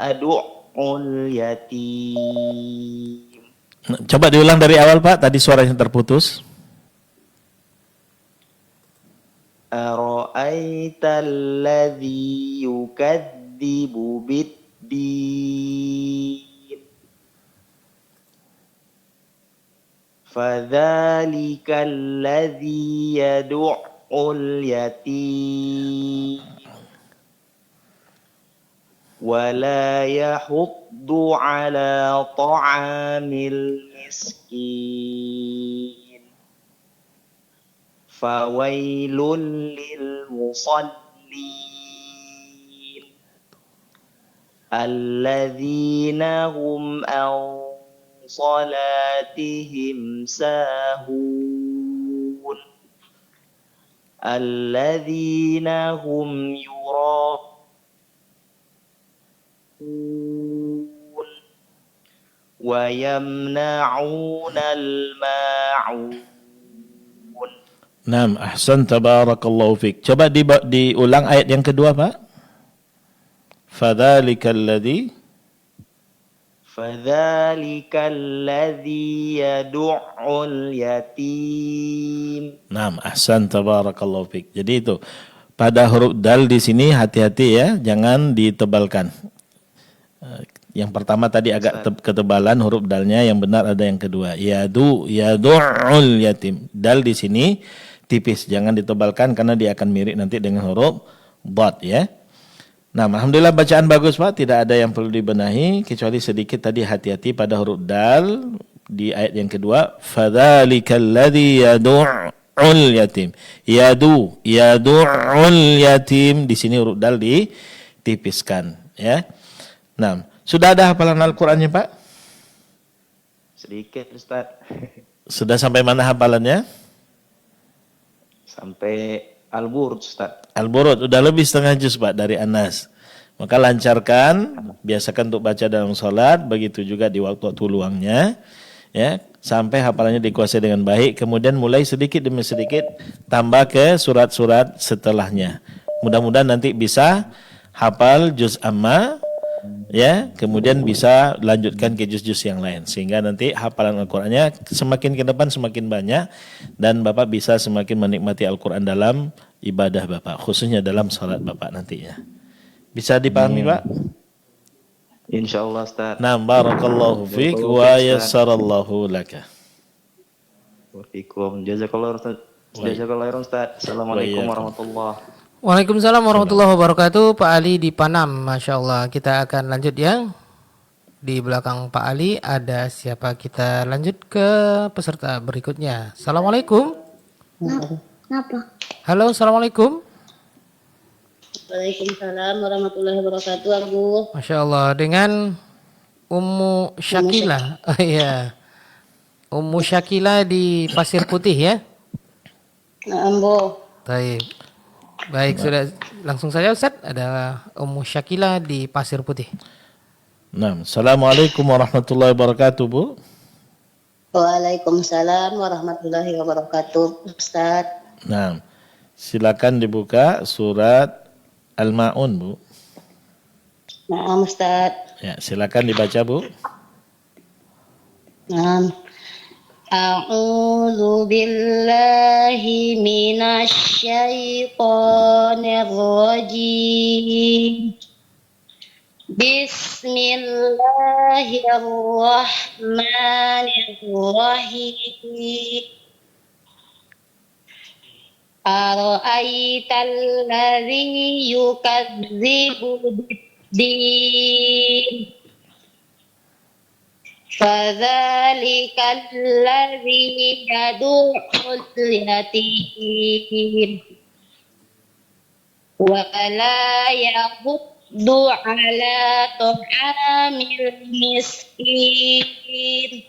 Adu'ul yatim. Nah, coba diulang dari awal Pak, tadi suaranya terputus. Ara'aital ladzi yukadzibu bid-din. Fadzalikal ladzi yad'ul yatim. ولا يحض على طعام المسكين فويل للمصلين الذين هم عن صلاتهم ساهون الذين هم يراءون ويمنعون الماعون. Naam, ahsan tabarakallahu fik. Coba diulang ayat yang kedua, Pak. Fadzalikal ladzi yad'ul yatim. Naam, ahsan tabarakallahu fik. Jadi itu pada huruf dal di sini hati-hati ya, jangan ditebalkan. Yang pertama tadi agak ketebalan huruf dalnya, yang benar ada yang kedua. Yadu'ul yatim. Dal di sini tipis, jangan ditebalkan karena dia akan mirip nanti dengan huruf dad ya. Nah, alhamdulillah bacaan bagus Pak, tidak ada yang perlu dibenahi kecuali sedikit tadi hati-hati pada huruf dal di ayat yang kedua, fadzalikal ladzi yad'ul yatim. Yad'ul yatim, di sini huruf dal ditipiskan, ya. Nah, sudah ada hafalan Al-Qur'annya, Pak? Sedikit Ustaz. Sudah sampai mana hafalannya? Sampai Al-Burud Ustaz. Al-Burud udah lebih setengah juz, Pak, dari Anas. Maka lancarkan, biasakan untuk baca dalam salat, begitu juga di waktu-waktu luangnya, ya, sampai hafalannya dikuasai dengan baik. Kemudian mulai sedikit demi sedikit tambah ke surat-surat setelahnya. Mudah-mudahan nanti bisa hafal juz amma, ya, kemudian bisa lanjutkan ke juz-juz yang lain, sehingga nanti hafalan Al-Qur'annya semakin ke depan semakin banyak, dan Bapak bisa semakin menikmati Al-Qur'an dalam ibadah Bapak, khususnya dalam salat Bapak nantinya. Bisa dipahami, Pak? Insyaallah Ustaz. Nah, barakallahu fiik wa yassarallahu laka. Waalaikumsalam. Jazakallahu Ustaz. Jazakallahu Ustaz. Assalamualaikum warahmatullahi. Waalaikumsalam warahmatullahi wabarakatuh. Pak Ali di Panam, Masya Allah. Kita akan lanjut ya. Di belakang Pak Ali ada siapa? Kita lanjut ke peserta berikutnya. Assalamualaikum. Kenapa? Halo, assalamualaikum. Waalaikumsalam warahmatullahi wabarakatuh, Abu. Masya Allah, dengan Ummu Syakila. Oh, iya. Ummu Syakila di Pasir Putih ya. Nah, Ambo. Baik. Baik, sudah langsung saja Ustaz. Ada Ummu Syakila di Pasir Putih. Nah, assalamualaikum warahmatullahi wabarakatuh, Bu. Waalaikumsalam warahmatullahi wabarakatuh, Ustaz. Nah, silakan dibuka surat Al-Ma'un, Bu. Nah, Ustaz. Ya, silakan dibaca, Bu. Nah. A'udzu billahi minasy syaithanir rajim. Bismillahirrahmanirrahim. Ara'aital ladzi yukadzibu bid-din. Fadzalikal ladzi yad'ul yatim wa la yahuddu ala ta'amil miskin.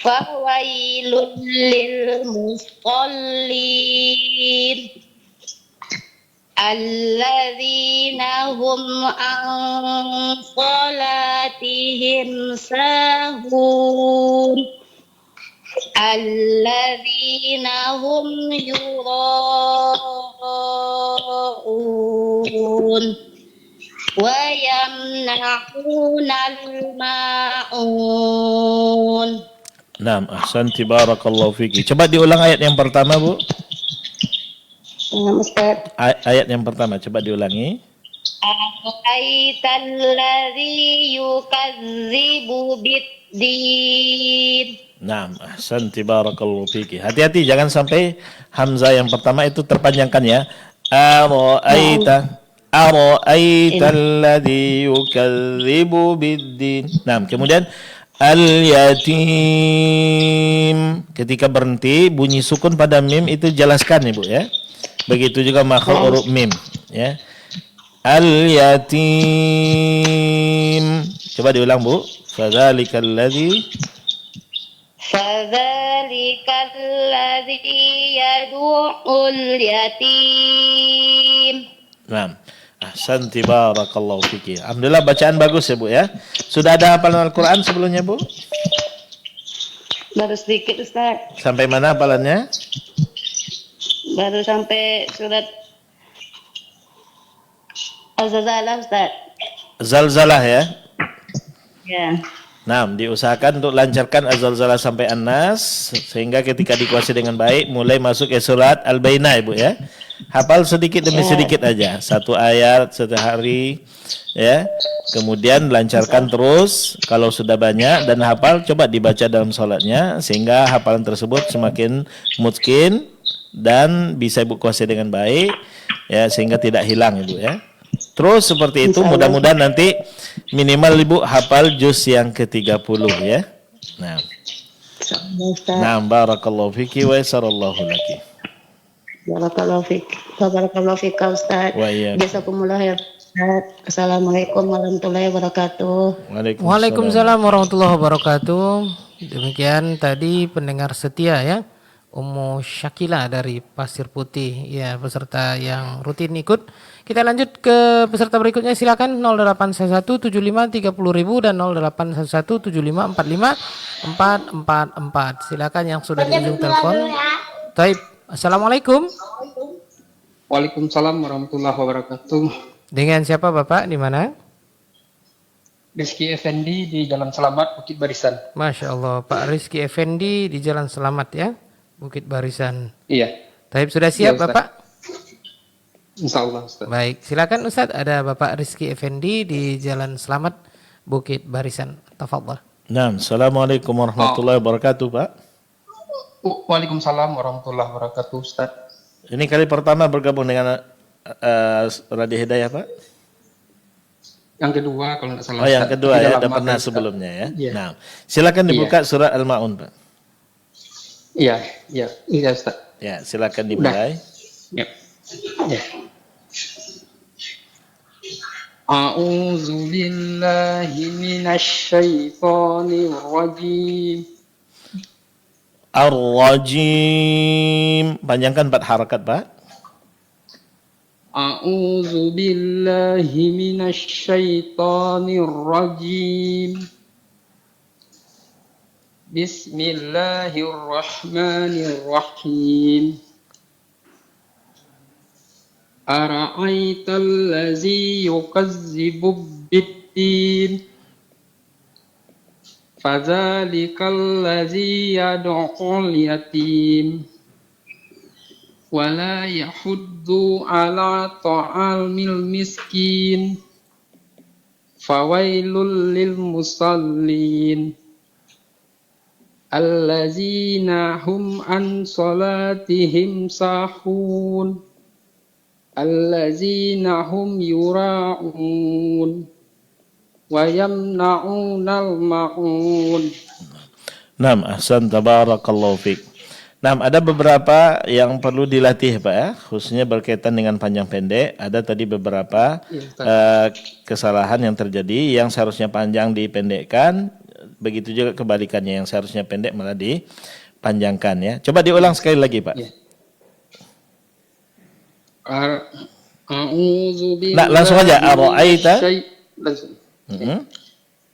Fawailul lil musallin alladzina hum an salatihim sahun alladzina hum yura'un wa yamna'unal ma'un. Naam, ahsanti barakallahu fiki. Coba diulang ayat yang pertama, Bu. Ustaz. Ayat yang pertama coba diulangi. Ara'aital ladzi yukadzibu bid-din. Naam, ahsanti barakallahu fiki. Hati-hati jangan sampai hamzah yang pertama itu terpanjangkan ya. Ara'aital ladzi yukadzibu bid-din. Naam, kemudian al-yatim. Ketika berhenti bunyi sukun pada mim itu jelaskan Ibu ya. Begitu juga makhraj huruf mim ya. Al-yatim. Coba diulang, Bu. Fadzalikal ladzi yad'ul yatim. Nah, ahsanti barakallahu fiki. Alhamdulillah bacaan bagus ya, Bu ya. Sudah ada hafalan Al-Qur'an sebelumnya, Bu? Baru sedikit, Ustaz. Sampai mana hafalannya? Baru sampai surat Az-Zalzalah, Ustaz. Zalzalah ya. Ya. Nah, diusahakan untuk lancarkan Az-Zalzalah sampai An-Nas sehingga ketika dikuasai dengan baik mulai masuk ke surat Al-Bainah, Ibu ya. Hafal sedikit demi sedikit aja, satu ayat sehari ya. Kemudian lancarkan terus. Kalau sudah banyak dan hafal, coba dibaca dalam salatnya sehingga hafalan tersebut semakin mungkin dan bisa Ibu kuasai dengan baik ya, sehingga tidak hilang Ibu ya. Terus seperti itu, mudah-mudahan nanti minimal Ibu hafal juz yang ke-30 ya. Nah, Insyaallah Ustaz. nah barakallahu fiki wa yassarallahu laki. Barakallahu fik. Barakallahu fik Ustaz. Wa iyyakum. Jazakumullah ya Ustaz. Assalamualaikum warahmatullahi wabarakatuh. Waalaikumsalam warahmatullahi wabarakatuh. Demikian tadi pendengar setia ya, Ummu Syakila dari Pasir Putih, ya peserta yang rutin ikut. Kita lanjut ke peserta berikutnya, silakan 08117530.000 dan 0811754544. Silakan yang sudah di ujung telepon. Taib. Assalamualaikum. Waalaikumsalam warahmatullahi wabarakatuh. Dengan siapa Bapak? Di mana? Rizky Effendi di Jalan Selamat, Bukit Barisan. Masya Allah, Pak Rizky Effendi di Jalan Selamat ya, Bukit Barisan. Iya. Taib, sudah siap Iya, Ustaz. Bapak? Insya Allah Ustaz. Baik, silakan Ustaz, ada Bapak Rizky Effendi di Jalan Selamat, Bukit Barisan. Tafadhol. Nah, assalamualaikum warahmatullahi wabarakatuh, Pak. Waalaikumsalam warahmatullahi wabarakatuh Ustaz. Ini kali pertama bergabung dengan Radio Hidayah, Pak? Yang kedua kalau tidak salah. Oh, yang Ustaz. kedua Tidak ya, lama ada pernah Ustaz. sebelumnya ya. Iya. Nah, silakan dibuka surat Al-Maun, Pak. Iya, iya Ustaz. Ya, silakan dimulai. Ya. Ya. A'udzu billahi minasy syaithanir rajim. Ar-Rajim. Panjangkan 4 harakat, Pak. A'udzu billahi minasy syaithanir rajim. Bismillahirrahmanirrahim. Ara'aital ladzi yukazzibu bid-din. Fadzalikal ladzi yad'ul yatim. Wa la yahuddu 'ala ta'amil miskin. Fawailul lil musallin. Allazina hum an salatihim sahun. Allazina hum yura'un wa yamna'unal ma'un. Naam, ahsan, tabarakallahu fik. Naam, ada beberapa yang perlu dilatih, Pak ya, khususnya berkaitan dengan panjang pendek. Ada tadi beberapa kesalahan yang terjadi, yang seharusnya panjang dipendekkan, begitu juga kebalikannya, yang seharusnya pendek malah dipanjangkan ya. Coba diulang sekali lagi, Pak. Ya. A'udzu billahi. Nah, langsung aja. Ara'aita.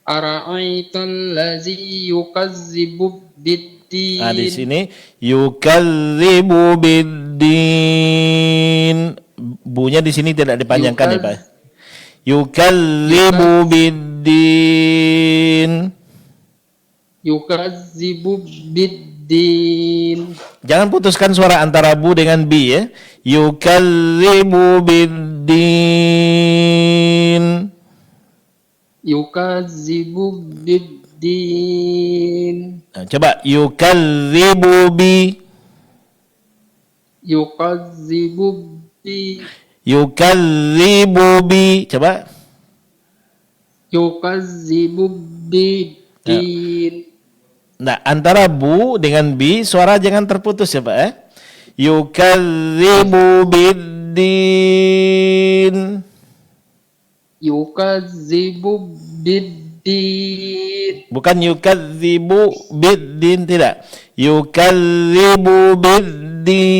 Ara'aital ladzi yukazzibu bid-din. Nah, di sini yukadzibu bid-din. Bunya di sini tidak dipanjangkan ya, Pak. Yukadzibu bid-din. Yukazzibu bid-din. Jangan putuskan suara antara bu dengan bi ya. Yukadzibu bid-din. Yukazzibu bid-din. Nah, coba yukadzibu bi. Yukazzibu bi. Yukadzibu bi. Coba. Yukazzibu bid-din. Nah, antara bu dengan bi suara jangan terputus ya, Pak ya. Yukadzibu bid-din. Yukadzibu bid-din. Bukan yukadzibu bid-din, tidak. Yukadzibu bid-din.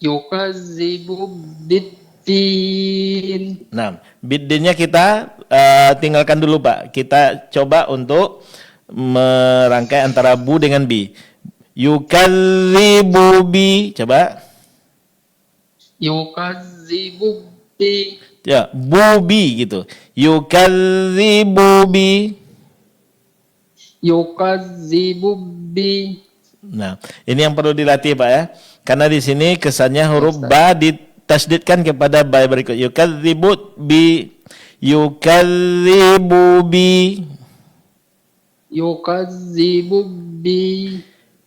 Yukadzibu bid-din. Nah, bid-dinnya kita tinggalkan dulu, Pak. Kita coba untuk merangkai antara bu dengan bi. Yukadzibu bi. Coba. Yukadzibu bi. Ya, bubi gitu. Yukadzibu bi. Yukadzibu bi. Nah, ini yang perlu dilatih, Pak ya. Karena di sini kesannya huruf ba ditasdidkan kepada ba berikut. Yukadzibu bi. Yukadzibu bi. Yukadzibu bi.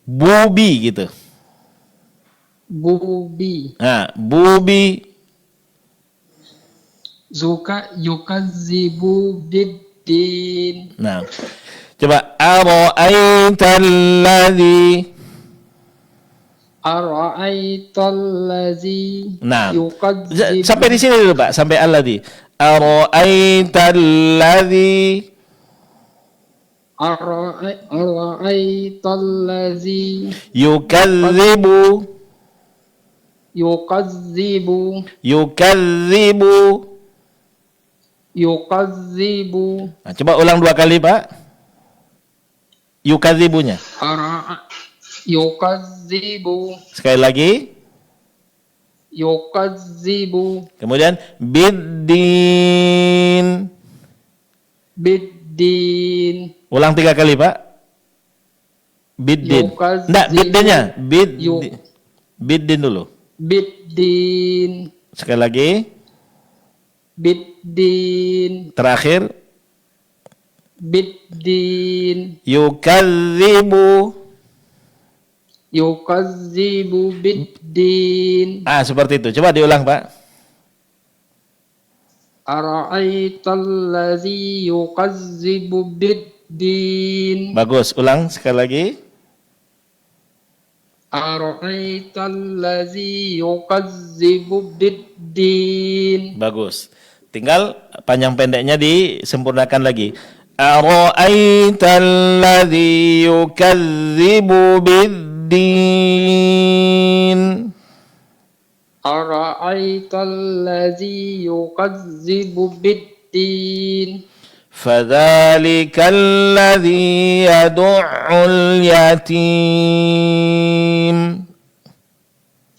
Bubi gitu. Bubi. Nah, bubi. Yukadzibu biddin. Nah, coba ara'aital ladzi. Ara'aital ladzi Nah, yukadzibu. sampai di sini dulu Pak, sampai alladzi. Ara'aital ladzi. Ara'aital ladzi Yukadzibu. yukadzibu. Nah, coba ulang 2 kali Pak. Yukadzibunya. Yukadzibu. Sekali lagi. Yukadzibu. Kemudian biddin. Biddin. Ulang 3 kali Pak. Biddin. Yukadzibu. Enggak, biddinnya. Yu- Biddin dulu. Biddin. Sekali lagi. Biddin. Terakhir. Biddin. Yukadzibu. Yukadzibu biddin. Seperti itu. Coba diulang Pak. Ara'aital ladzi yukadzibu biddin. Bagus. Ulang sekali lagi. Ara'aital ladzi yukadzibu biddin. Bagus. Tinggal panjang pendeknya disempurnakan lagi. Ara'aital ladzi yukadzibu biddin. Ara'aital ladzi yukadzibu biddin. Fadzalika alladzi yad'ul yatim.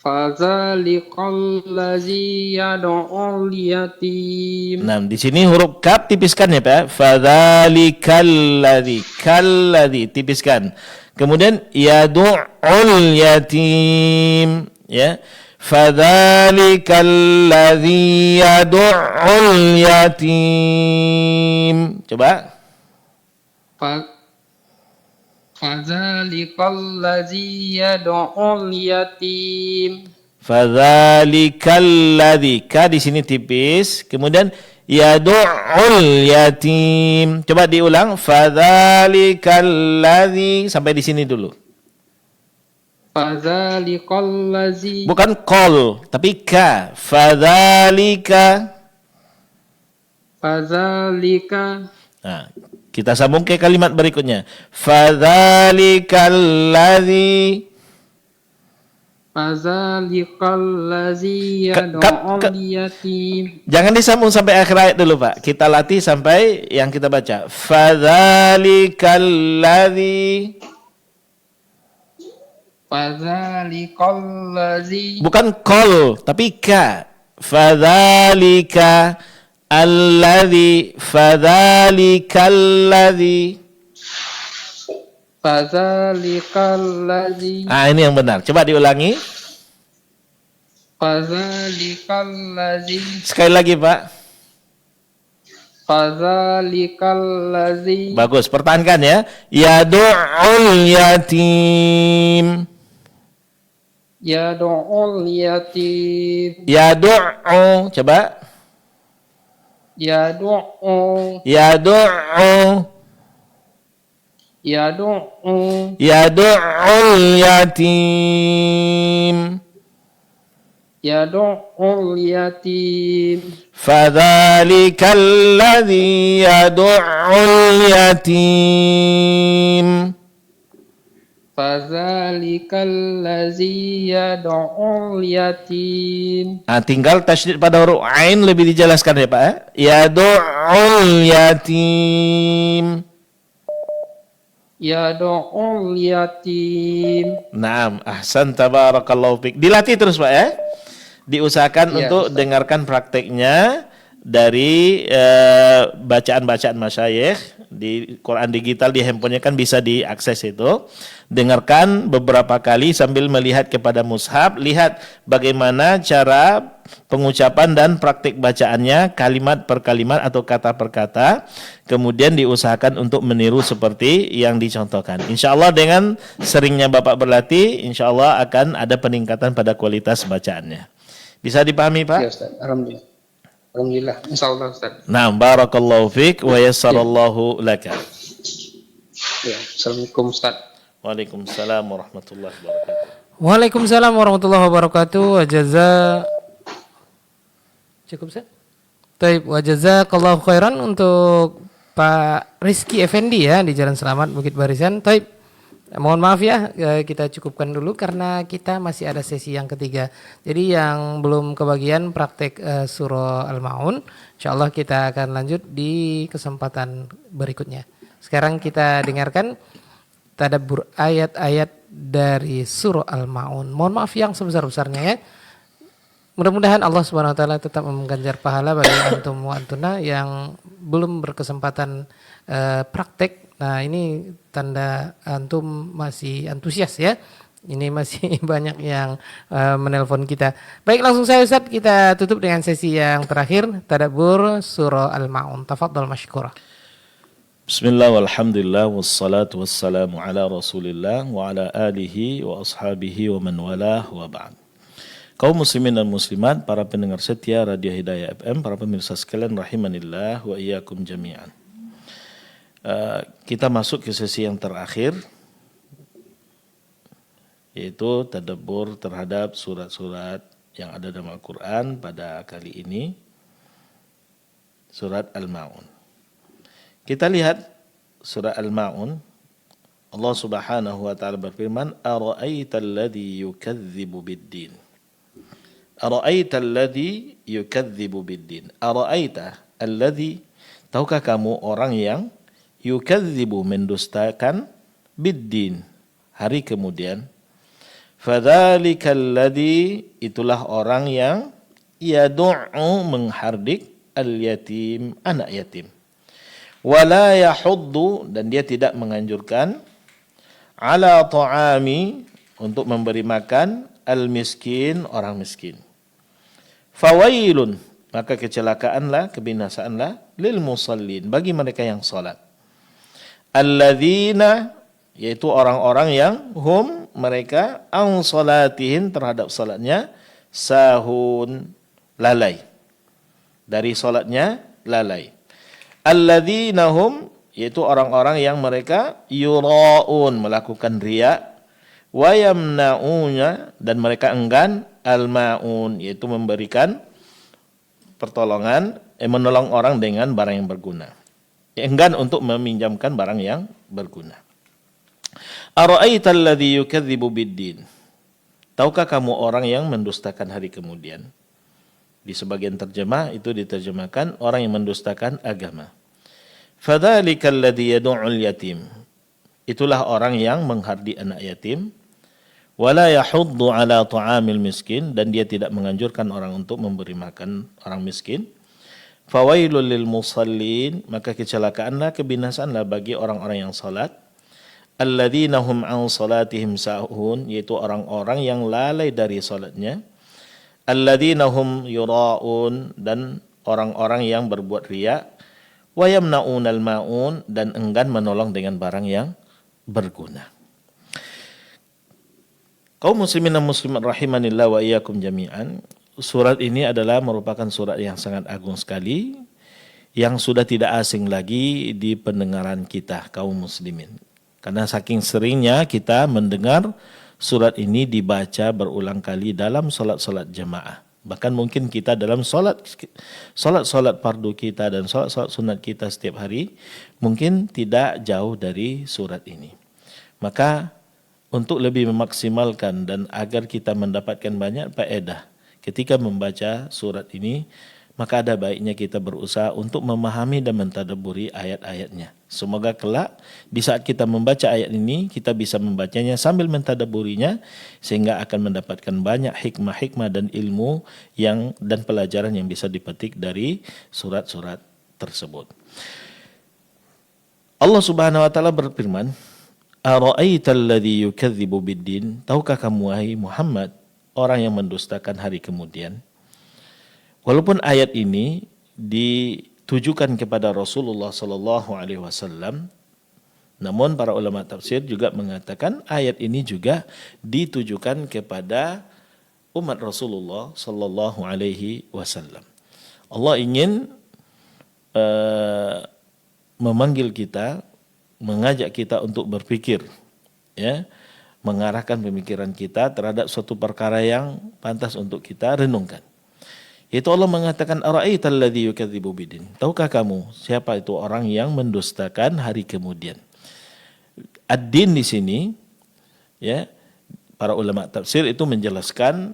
Fadzalikal ladzi yad'ul yatim. Nah, di sini huruf kaf tipiskan ya, Pak. Fadzalikal ladzi tipiskan. Kemudian yad'ul yatim, ya. Fadzalikal ladzi yad'ul yatim. Coba. Fadzalikal ladzi yad'ul yatim. Fadzalikal ladzi, ka di sini tipis, kemudian yad'ul yatim. Coba diulang, fadzalikal ladzi, sampai di sini dulu. Fadzalikal ladzi. Bukan kol, tapi ka. Fadzalika. Fadzalika. Nah, kita sambung ke kalimat berikutnya. Fadzalikal ladzi. Fadzalikal ladzi yad'ul yatim. Jangan disambung sampai akhir ayat dulu, Pak. Kita latih sampai yang kita baca. Fadzalikal ladzi. Fadzalikal ladzi. Bukan kol, tapi ka. Fadzalika alladzi. Fadzalikal ladzi. Fadzalikal ladzi. Ini yang benar. Coba diulangi. Fadzalikal ladzi. Sekali lagi, Pak. Fadzalikal ladzi. Bagus, pertahankan ya. Yad'ul yatim. Yad'ul yatim. Yad'u, coba. Yad'u. Yad'u. Yad'u. Yad'ul yatim. Yad'ul yatim. Fadzalikal ladzi yad'ul yatim. Fadzalikal ladzi yad'ul yatim. Tinggal tasydid pada huruf ain lebih dijelaskan ya, Pak. Yad'ul yatim. Yad'ul yatim. Naam, ahsan tabarakallahu fik. Dilatih terus, Pak ya. Diusahakan Ya, untuk Ustaz. dengarkan prakteknya dari bacaan-bacaan masyayikh di Quran digital di handphonenya kan bisa diakses itu. Dengarkan beberapa kali sambil melihat kepada mushaf, lihat bagaimana cara pengucapan dan praktik bacaannya kalimat per kalimat atau kata per kata. Kemudian diusahakan untuk meniru seperti yang dicontohkan. Insya Allah dengan seringnya Bapak berlatih, insya Allah akan ada peningkatan pada kualitas bacaannya. Bisa dipahami, Pak? Ya, Ustaz. Alhamdulillah. Alhamdulillah. Insyaallah Ustaz. Nah, barakallahu fiik wa yassarallahu laka. Ya, Assalamualaikum Ustaz. Waalaikumsalam warahmatullahi wabarakatuh. Waalaikumsalam warahmatullahi wabarakatuh. Cukup Ustaz? Baik, wa jazakallahu khairan untuk Pak Rizky Effendi ya di Jalan Selamat Bukit Barisan. Baik. Mohon maaf ya, kita cukupkan dulu karena kita masih ada sesi yang ketiga. Jadi yang belum kebagian praktek surah Al-Ma'un, insyaallah kita akan lanjut di kesempatan berikutnya. Sekarang kita dengarkan tadabbur ayat-ayat dari surah Al-Ma'un. Mohon maaf yang sebesar-besarnya ya. Mudah-mudahan Allah Subhanahu wa taala tetap mengganjar pahala bagi antum wa antuna yang belum berkesempatan praktek. Nah, ini tanda antum masih antusias ya. Ini masih banyak yang menelpon kita. Baik, langsung saya Ustaz, kita tutup dengan sesi yang terakhir tadabbur surah Al-Ma'un. Tafadhal masykurah. Bismillah walhamdulillah wassalatu wassalamu ala Rasulillah wa ala alihi wa ashabihi wa man walah wa ba'd. Kaum muslimin dan muslimat, para pendengar setia Radio Hidayah FM, para pemirsa sekalian rahimanillah wa iyyakum jami'an. Kita masuk ke sesi yang terakhir, yaitu tadabbur terhadap surat-surat yang ada dalam Al-Quran pada kali ini, surat Al-Ma'un. Kita lihat surat Al-Ma'un, Allah Subhanahu wa taala berfirman, "Ara'aital ladzi yukadzibu bid-din." Ara'aita alladhi yukadzibu bid-din. Ara'aita alladhi, tahukah kamu orang yang yukadzibu, mendustakan, bid-din, hari kemudian. Fadzalika alladhi, itulah orang yang yadu'u, menghardik, al-yatim, anak yatim. Wala yahuddu, dan dia tidak menganjurkan, ala ta'ami, untuk memberi makan, al-miskin, orang miskin. Fawailun, maka kecelakaanlah, kebinasaanlah, lil musallin, bagi mereka yang salat. Alladzina, yaitu orang-orang yang hum, mereka, an salatihim, terhadap salatnya, sahun, lalai. Dari salatnya lalai. Alladzina hum, yaitu orang-orang yang mereka yura'un, melakukan riya, wa yamna'una, dan mereka enggan, al-ma'un, yaitu memberikan pertolongan, menolong orang dengan barang yang berguna. Enggan untuk meminjamkan barang yang berguna. Ara'aital ladzi yukadzibu bid-din. Tahukah kamu orang yang mendustakan hari kemudian? Di sebagian terjemah itu diterjemahkan orang yang mendustakan agama. Fadzalikal ladzi yad'ul yatim. Itulah orang yang menghardik anak yatim. Wala yahuddu ala ta'amil miskin, dan dia tidak menganjurkan orang untuk memberi makan orang miskin. Fawailul lil musallin, maka kecelakaanlah, kebinasaanlah bagi orang-orang yang salat. Alladzina hum an salatihim sahun, yaitu orang-orang yang lalai dari salatnya. Alladzina hum yura'un, dan orang-orang yang berbuat riya. Wa yamna'unal ma'un, dan enggan menolong dengan barang yang berguna. Kaum muslimin dan muslimat rahimanillah wa iyyakum jami'an. Surat ini adalah merupakan surat yang sangat agung sekali, yang sudah tidak asing lagi di pendengaran kita kaum muslimin. Karena saking seringnya kita mendengar surat ini dibaca berulang kali dalam salat-salat jemaah. Bahkan mungkin kita dalam salat fardu kita dan salat sunat kita setiap hari mungkin tidak jauh dari surat ini. Maka untuk lebih memaksimalkan dan agar kita mendapatkan banyak faedah ketika membaca surat ini, maka ada baiknya kita berusaha untuk memahami dan mentadabburi ayat-ayatnya. Semoga kelak di saat kita membaca ayat ini, kita bisa membacanya sambil mentadabburinya, sehingga akan mendapatkan banyak hikmah-hikmah dan ilmu dan pelajaran yang bisa dipetik dari surat-surat tersebut. Allah Subhanahu wa taala berfirman, Ara'aital ladzi yukadzibu bid-din. Tahukah kamu wahai Muhammad orang yang mendustakan hari kemudian? Walaupun ayat ini ditujukan kepada Rasulullah sallallahu alaihi wasallam, namun para ulama tafsir juga mengatakan ayat ini juga ditujukan kepada umat Rasulullah sallallahu alaihi wasallam. Allah ingin memanggil kita, mengajak kita untuk berpikir, ya, mengarahkan pemikiran kita terhadap suatu perkara yang pantas untuk kita renungkan. Itu Allah mengatakan ara'aital ladzi yukadzibu biddin. Tahukah kamu siapa itu orang yang mendustakan hari kemudian? Ad-din di sini, ya, para ulama tafsir itu menjelaskan,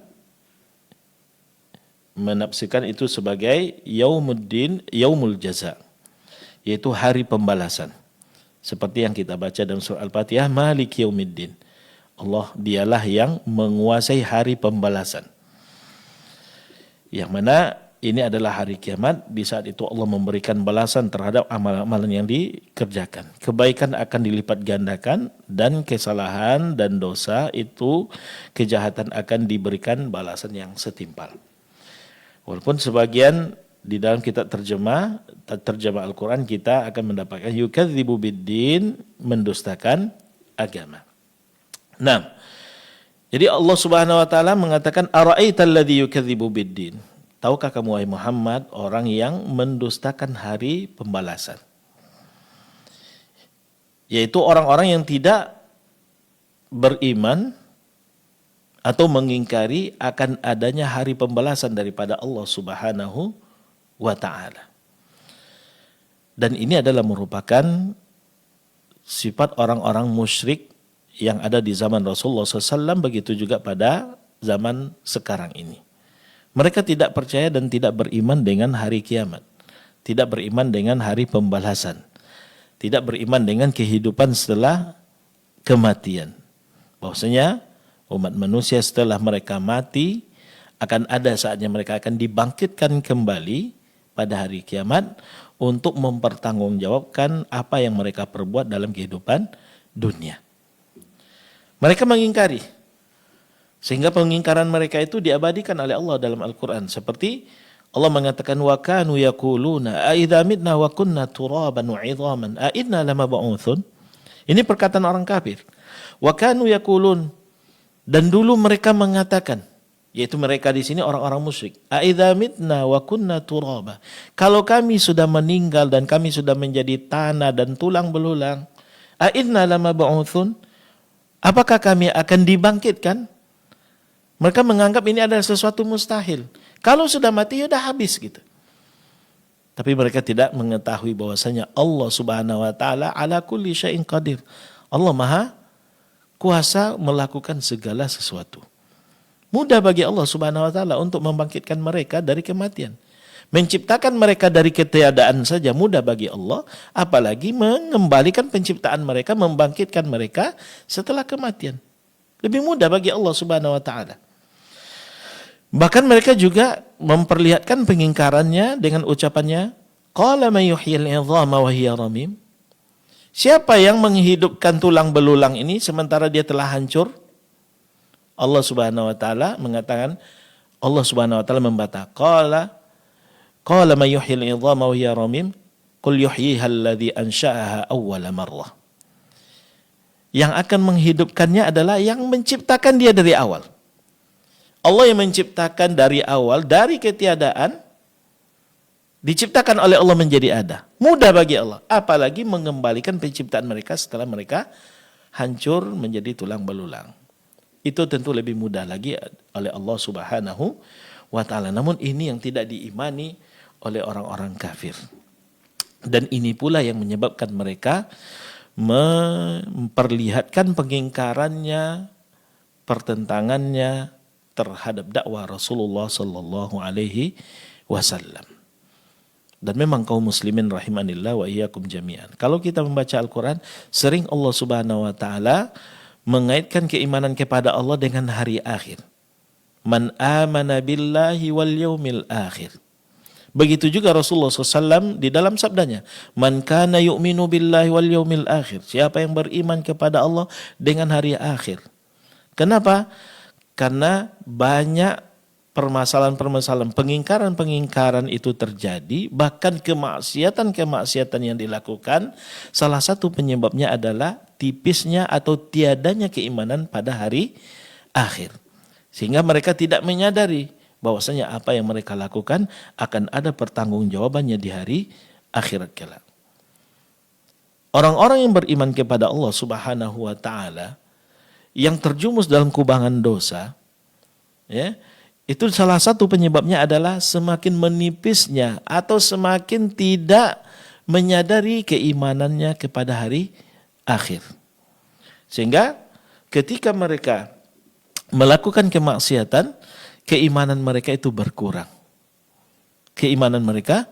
menafsirkan itu sebagai yaumuddin, yaumul jaza, yaitu hari pembalasan. Seperti yang kita baca dalam surah Al-Fatihah, Maliki yaumiddin. Allah dialah yang menguasai hari pembalasan. Yang mana ini adalah hari kiamat. Di saat itu Allah memberikan balasan terhadap amalan-amalan yang dikerjakan. Kebaikan akan dilipat gandakan dan kesalahan dan dosa itu, kejahatan akan diberikan balasan yang setimpal. Walaupun sebagian di dalam kitab terjemah Al-Quran kita akan mendapatkan yukadzibu biddin, mendustakan agama. Nah, jadi Allah Subhanahu wa taala mengatakan ara'aital ladzi yukadzibu biddin. Tahukah kamu wahai Muhammad orang yang mendustakan hari pembalasan? Yaitu orang-orang yang tidak beriman atau mengingkari akan adanya hari pembalasan daripada Allah Subhanahu wa taala. Dan ini adalah merupakan sifat orang-orang musyrik yang ada di zaman Rasulullah SAW, begitu juga pada zaman sekarang ini. Mereka tidak percaya dan tidak beriman dengan hari kiamat, tidak beriman dengan hari pembalasan, tidak beriman dengan kehidupan setelah kematian. Bahwasanya umat manusia setelah mereka mati akan ada saatnya mereka akan dibangkitkan kembali pada hari kiamat untuk mempertanggungjawabkan apa yang mereka perbuat dalam kehidupan dunia. Mereka mengingkari, sehingga pengingkaran mereka itu diabadikan oleh Allah dalam Al-Quran. Seperti Allah mengatakan, wa kanu yaquluna a idza mitna wa kunna turaban wa 'idhaman a inna lamab'utsun. Ini perkataan orang kafir. Wa kanu yaqulun, dan dulu mereka mengatakan, yaitu mereka di sini orang-orang musyrik, a idza mitna wa kunna turaba. Kalau kami sudah meninggal dan kami sudah menjadi tanah dan tulang belulang, a inna lamab'utsun, apakah kami akan dibangkitkan? Mereka menganggap ini adalah sesuatu mustahil. Kalau sudah mati, ya sudah habis gitu. Tapi mereka tidak mengetahui bahwasanya Allah Subhanahu wa taala ala kulli syai'in qadir. Allah Maha kuasa melakukan segala sesuatu. Mudah bagi Allah Subhanahu wa taala untuk membangkitkan mereka dari kematian. Menciptakan mereka dari ketiadaan saja mudah bagi Allah, apalagi mengembalikan penciptaan mereka, membangkitkan mereka setelah kematian. Lebih mudah bagi Allah Subhanahu wa taala. Bahkan mereka juga memperlihatkan pengingkarannya dengan ucapannya, qala may yuhyil 'idhama wa hiya ramim. Siapa yang menghidupkan tulang belulang ini sementara dia telah hancur? Allah Subhanahu wa taala mengatakan, Allah Subhanahu wa taala membantah, qala may yuhyil 'idhama wa hiya ramim qul yuhyiha alladhi ansha'aha awwala marrah. Yang akan menghidupkannya adalah yang menciptakan dia dari awal. Allah yang menciptakan dari awal, dari ketiadaan, diciptakan oleh Allah menjadi ada. Mudah bagi Allah. Apalagi mengembalikan penciptaan mereka setelah mereka hancur menjadi tulang belulang. Itu tentu lebih mudah lagi oleh Allah Subhanahu wa ta'ala. Namun ini yang tidak diimani oleh orang-orang kafir. Dan ini pula yang menyebabkan mereka memperlihatkan pengingkarannya, pertentangannya terhadap dakwah Rasulullah sallallahu alaihi wasallam. Dan memang kaum muslimin rahimanillah wa iyyakum jami'an. Kalau kita membaca Al-Qur'an, sering Allah Subhanahu wa taala mengaitkan keimanan kepada Allah dengan hari akhir. Man amana billahi wal yaumil akhir. Begitu juga Rasulullah SAW di dalam sabdanya, man kana yu'minu billahi wal yaumil akhir. Siapa yang beriman kepada Allah dengan hari akhir. Kenapa? Karena banyak permasalahan-permasalahan, pengingkaran-pengingkaran itu terjadi, bahkan kemaksiatan-kemaksiatan yang dilakukan, salah satu penyebabnya adalah tipisnya atau tiadanya keimanan pada hari akhir. Sehingga mereka tidak menyadari bahwasanya apa yang mereka lakukan akan ada pertanggungjawabannya di hari akhirat kelak. Orang-orang yang beriman kepada Allah Subhanahu wa taala yang terjumus dalam kubangan dosa, ya, itu salah satu penyebabnya adalah semakin menipisnya atau semakin tidak menyadari keimanannya kepada hari akhir. Sehingga ketika mereka melakukan kemaksiatan, keimanan mereka itu berkurang. Keimanan mereka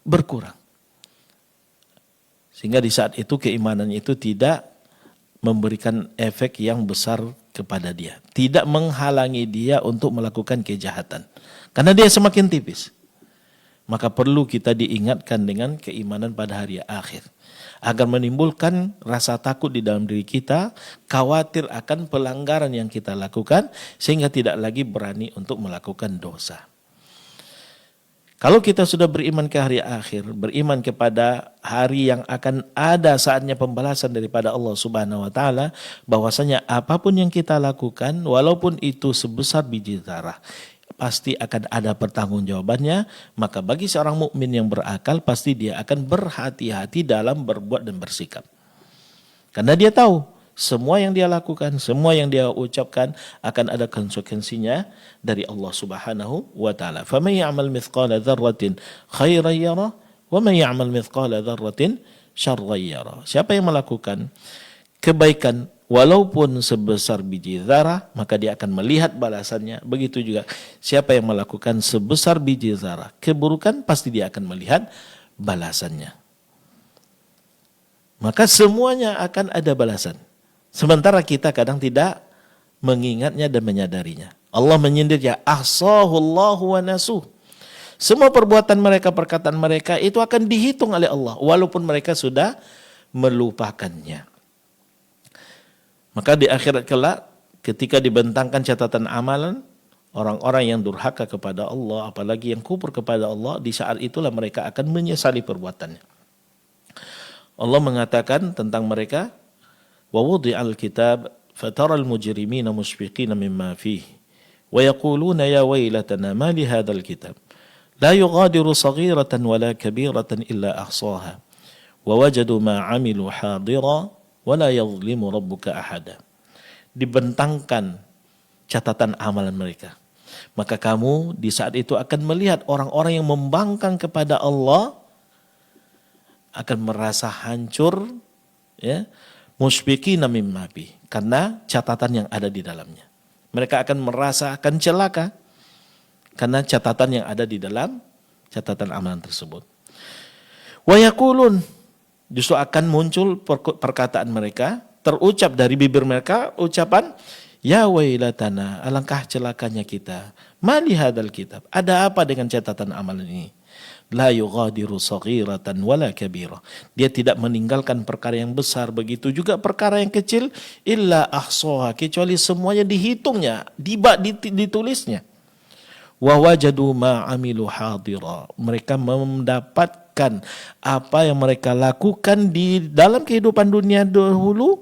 berkurang. Sehingga di saat itu keimanannya itu tidak memberikan efek yang besar kepada dia. Tidak menghalangi dia untuk melakukan kejahatan. Karena dia semakin tipis. Maka perlu kita diingatkan dengan keimanan pada hari akhir. Agar menimbulkan rasa takut di dalam diri kita, khawatir akan pelanggaran yang kita lakukan, sehingga tidak lagi berani untuk melakukan dosa. Kalau kita sudah beriman ke hari akhir, beriman kepada hari yang akan ada saatnya pembalasan daripada Allah Subhanahu wa taala, bahwasanya apapun yang kita lakukan walaupun itu sebesar biji zarah, pasti akan ada pertanggungjawabannya, maka bagi seorang mukmin yang berakal pasti dia akan berhati-hati dalam berbuat dan bersikap. Karena dia tahu semua yang dia lakukan, semua yang dia ucapkan akan ada konsekuensinya dari Allah Subhanahu wa taala. Faman ya'mal mithqala dzarratin khairan yarah wa man ya'mal mithqala dzarratin syarran yarah. Siapa yang melakukan kebaikan walaupun sebesar biji zarah, maka dia akan melihat balasannya. Begitu juga siapa yang melakukan sebesar biji zarah keburukan, pasti dia akan melihat balasannya. Maka semuanya akan ada balasan. Sementara kita kadang tidak mengingatnya dan menyadarinya. Allah menyindir, ya ahsahullahu wa nasuh. Semua perbuatan mereka, perkataan mereka itu akan dihitung oleh Allah walaupun mereka sudah melupakannya. Maka di akhirat kelak ketika dibentangkan catatan amalan, orang-orang yang durhaka kepada Allah, apalagi yang kufur kepada Allah, di saat itulah mereka akan menyesali perbuatannya. Allah mengatakan tentang mereka, وَوُضِعَ الْكِتَابِ فَتَرَى الْمُجْرِمِينَ مُشْفِقِينَ مِمَّا فِيهِ وَيَقُولُونَ يَا وَيْلَتَنَا مَا لِهَذَا الْكِتَابِ لَا يُغَادِرُ صَغِيرَةً وَلَا كَبِيرَةً إِلَّا أَحْصَاهَا وَوَجَدُوا مَا عَمِلُوا حَاضِرًا وَلَا يَظْلِمُ رَبُّكَ أَحَدًا. Dibentangkan catatan amalan mereka. Maka kamu di saat itu akan melihat orang-orang yang membangkang kepada Allah akan merasa hancur, ya, musyfiqina mimma fi, karena catatan yang ada di dalamnya. Mereka akan merasa akan celaka karena catatan yang ada di dalam catatan amalan tersebut. Wa yaqulun, justru akan muncul perkataan mereka, terucap dari bibir mereka ucapan, ya wailatana, alangkah celakanya kita. Ma li hadzal kitab, ada apa dengan catatan amalan ini? La yughadiru saghiratan wala kabirah. Dia tidak meninggalkan perkara yang besar, begitu juga perkara yang kecil, illa ahsaha, kecuali semuanya dihitungnya, ditulisnya. Wa wajadu ma amilu hadira. Mereka mendapatkan apa yang mereka lakukan di dalam kehidupan dunia dahulu,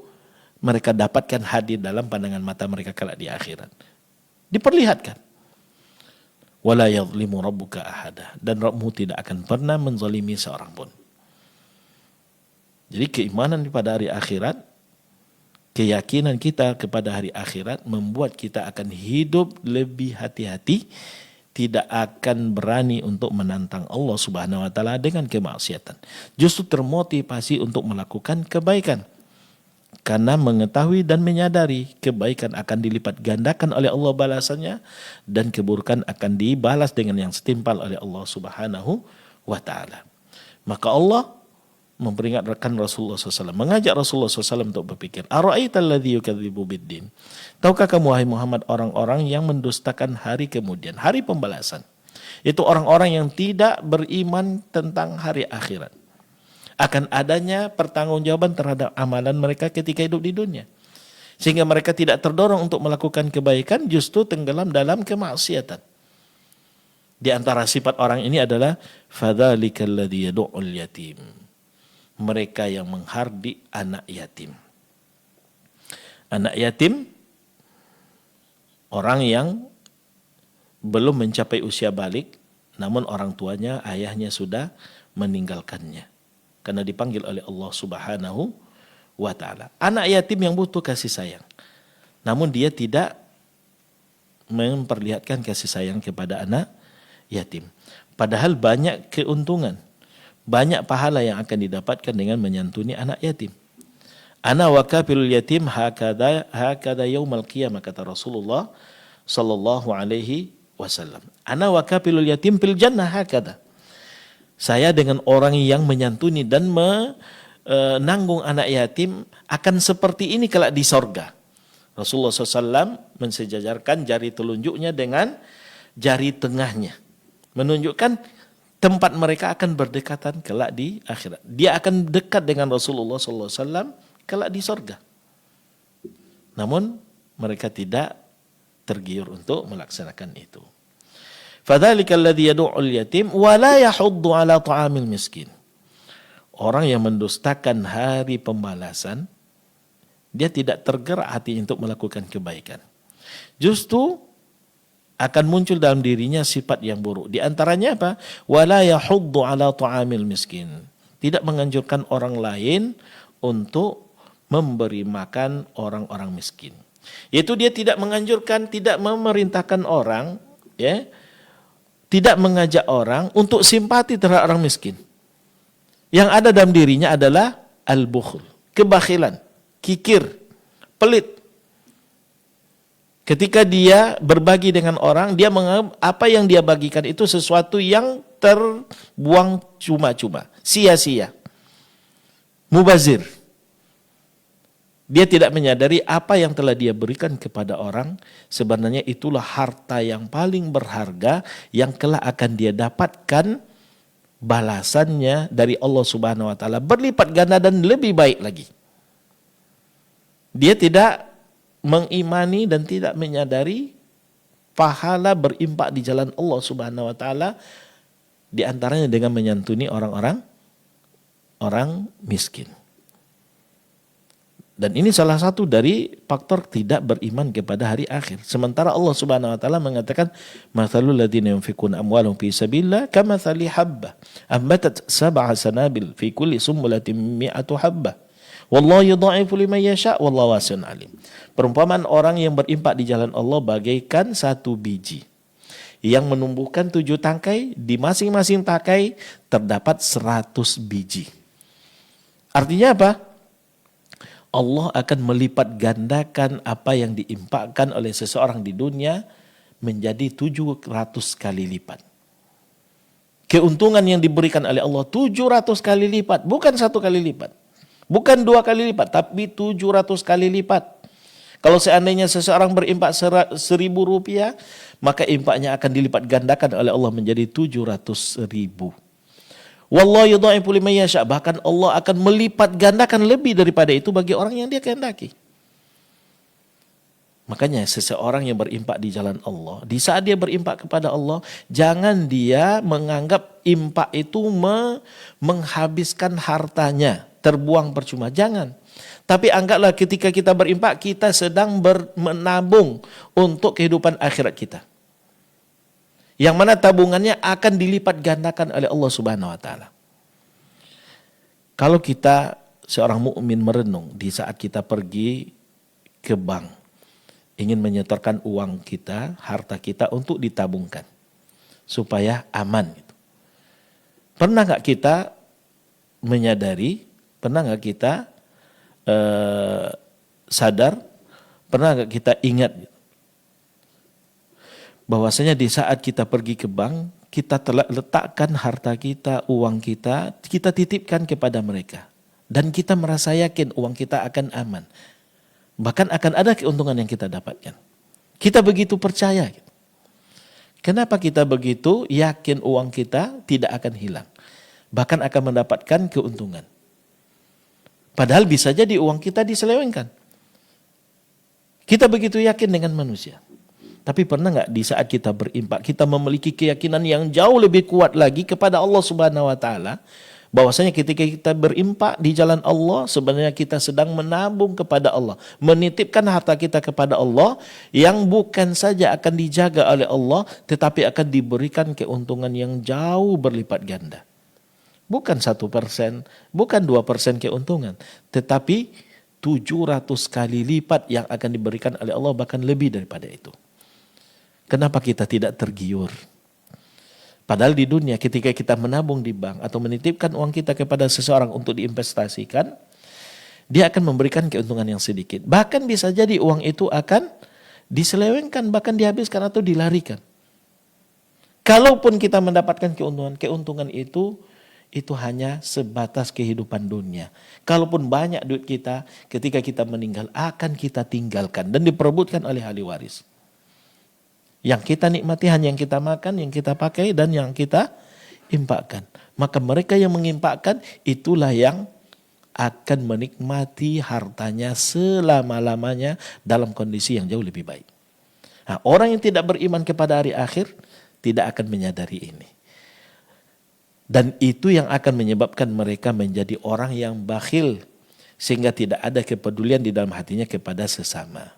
mereka dapatkan hadir dalam pandangan mata mereka kelak di akhirat. Diperlihatkan. Wala yadhlimu rabbuka ahada, dan Rabbmu tidak akan pernah menzalimi seorang pun. Jadi keimanan pada hari akhirat, keyakinan kita kepada hari akhirat membuat kita akan hidup lebih hati-hati, tidak akan berani untuk menantang Allah Subhanahu wa taala dengan kemaksiatan. Justru termotivasi untuk melakukan kebaikan. Karena mengetahui dan menyadari kebaikan akan dilipat gandakan oleh Allah balasannya, dan keburukan akan dibalas dengan yang setimpal oleh Allah Subhanahu wa taala. Maka Allah memperingatkan Rasulullah SAW, mengajak Rasulullah SAW untuk berpikir, ara'aital ladzi yukadzibu biddin. Tahukah kamu wahai Muhammad orang-orang yang mendustakan hari kemudian, hari pembalasan. Itu orang-orang yang tidak beriman tentang hari akhirat. Akan adanya pertanggungjawaban terhadap amalan mereka ketika hidup di dunia. Sehingga mereka tidak terdorong untuk melakukan kebaikan, justru tenggelam dalam kemaksiatan. Di antara sifat orang ini adalah fadzalikal ladzi yad'ul yatim. Mereka yang menghardik anak yatim. Anak yatim, orang yang belum mencapai usia balik, namun orang tuanya, ayahnya sudah meninggalkannya. Karena dipanggil oleh Allah Subhanahu wa ta'ala. Anak yatim yang butuh kasih sayang. Namun dia tidak memperlihatkan kasih sayang kepada anak yatim. Padahal banyak keuntungan, banyak pahala yang akan didapatkan dengan menyantuni anak yatim. Ana wa kafilul yatim hakada yaumal qiyamah, kata Rasulullah sallallahu alaihi wasallam. Ana wa kafilul yatim fil jannah hakada. Saya dengan orang yang menyantuni dan menanggung anak yatim akan seperti ini kelak di sorga. Rasulullah SAW mensejajarkan jari telunjuknya dengan jari tengahnya, menunjukkan tempat mereka akan berdekatan kelak di akhirat. Dia akan dekat dengan Rasulullah SAW kelak di sorga. Namun mereka tidak tergiur untuk melaksanakan itu. Fadzalika alladzi yad'ul yatim wa la yahuddu ala ta'amil miskin. Orang yang mendustakan hari pembalasan, dia tidak tergerak hati untuk melakukan kebaikan. Justru akan muncul dalam dirinya sifat yang buruk. Di antaranya apa? Wala yahuddu ala ta'amil miskin. Tidak menganjurkan orang lain untuk memberi makan orang-orang miskin. Yaitu dia tidak menganjurkan, tidak memerintahkan orang, ya, tidak mengajak orang untuk simpati terhadap orang miskin. Yang ada dalam dirinya adalah al-bukhl, kebakhilan, kikir, pelit. Ketika dia berbagi dengan orang, dia menganggap apa yang dia bagikan itu sesuatu yang terbuang cuma-cuma, sia-sia, mubazir. Dia tidak menyadari apa yang telah dia berikan kepada orang, sebenarnya itulah harta yang paling berharga yang kelak akan dia dapatkan balasannya dari Allah Subhanahu wa taala berlipat ganda dan lebih baik lagi. Dia tidak mengimani dan tidak menyadari pahala berimpak di jalan Allah Subhanahu wa taala, di antaranya dengan menyantuni orang miskin. Dan ini salah satu dari faktor tidak beriman kepada hari akhir. Sementara Allah Subhanahu wa taala mengatakan, "Matsalul ladzina yunfikuna amwalahum fi sabilillah kamatsali habbah ambatat sab'a sanabil fi kulli sumbulatin mi'atu habbah. Wallahu yudha'ifu liman yasha' wallahu wasi'un 'alim." Perumpamaan orang yang berimpak di jalan Allah bagaikan satu biji yang menumbuhkan 7 tangkai, di masing-masing tangkai terdapat 100 biji. Artinya apa? Allah akan melipat gandakan apa yang diimpakkan oleh seseorang di dunia menjadi 700 kali lipat. Keuntungan yang diberikan oleh Allah 700 kali lipat, bukan 1 kali lipat. Bukan 2 kali lipat, tapi 700 kali lipat. Kalau seandainya seseorang berimpak 1.000 rupiah, maka impaknya akan dilipat gandakan oleh Allah menjadi 700.000. Wallahu yudha'ifu liman yasha', bahkan Allah akan melipat gandakan lebih daripada itu bagi orang yang dia kehendaki. Makanya seseorang yang berimpak di jalan Allah, di saat dia berimpak kepada Allah, jangan dia menganggap impak itu menghabiskan hartanya, terbuang percuma. Jangan. Tapi anggaplah ketika kita berimpak, kita sedang menabung untuk kehidupan akhirat kita. Yang mana tabungannya akan dilipat gandakan oleh Allah Subhanahu wa taala. Kalau kita seorang mukmin merenung di saat kita pergi ke bank, ingin menyetorkan uang kita, harta kita untuk ditabungkan supaya aman. Pernah nggak kita menyadari? Pernah nggak kita sadar? Pernah nggak kita ingat bahwasanya di saat kita pergi ke bank, kita telah letakkan harta kita, uang kita, kita titipkan kepada mereka. Dan kita merasa yakin uang kita akan aman. Bahkan akan ada keuntungan yang kita dapatkan. Kita begitu percaya. Kenapa kita begitu yakin uang kita tidak akan hilang? Bahkan akan mendapatkan keuntungan. Padahal bisa jadi uang kita diselewengkan. Kita begitu yakin dengan manusia. Tapi pernah nggak di saat kita berimpak, kita memiliki keyakinan yang jauh lebih kuat lagi kepada Allah Subhanahu wa taala, Bahwasanya ketika kita berimpak di jalan Allah, sebenarnya kita sedang menabung kepada Allah, menitipkan harta kita kepada Allah yang bukan saja akan dijaga oleh Allah, tetapi akan diberikan keuntungan yang jauh berlipat ganda. Bukan 1%, bukan 2% keuntungan, tetapi 700 kali lipat yang akan diberikan oleh Allah, bahkan lebih daripada itu. Kenapa kita tidak tergiur? Padahal di dunia ketika kita menabung di bank atau menitipkan uang kita kepada seseorang untuk diinvestasikan, dia akan memberikan keuntungan yang sedikit. Bahkan bisa jadi uang itu akan diselewengkan, bahkan dihabiskan atau dilarikan. Kalaupun kita mendapatkan keuntungan itu hanya sebatas kehidupan dunia. Kalaupun banyak duit kita, ketika kita meninggal akan kita tinggalkan dan diperebutkan oleh ahli waris. Yang kita nikmati hanya yang kita makan, yang kita pakai, dan yang kita impakkan. Maka mereka yang mengimpakkan itulah yang akan menikmati hartanya selama-lamanya dalam kondisi yang jauh lebih baik. Nah, orang yang tidak beriman kepada hari akhir tidak akan menyadari ini. Dan itu yang akan menyebabkan mereka menjadi orang yang bakhil, sehingga tidak ada kepedulian di dalam hatinya kepada sesama.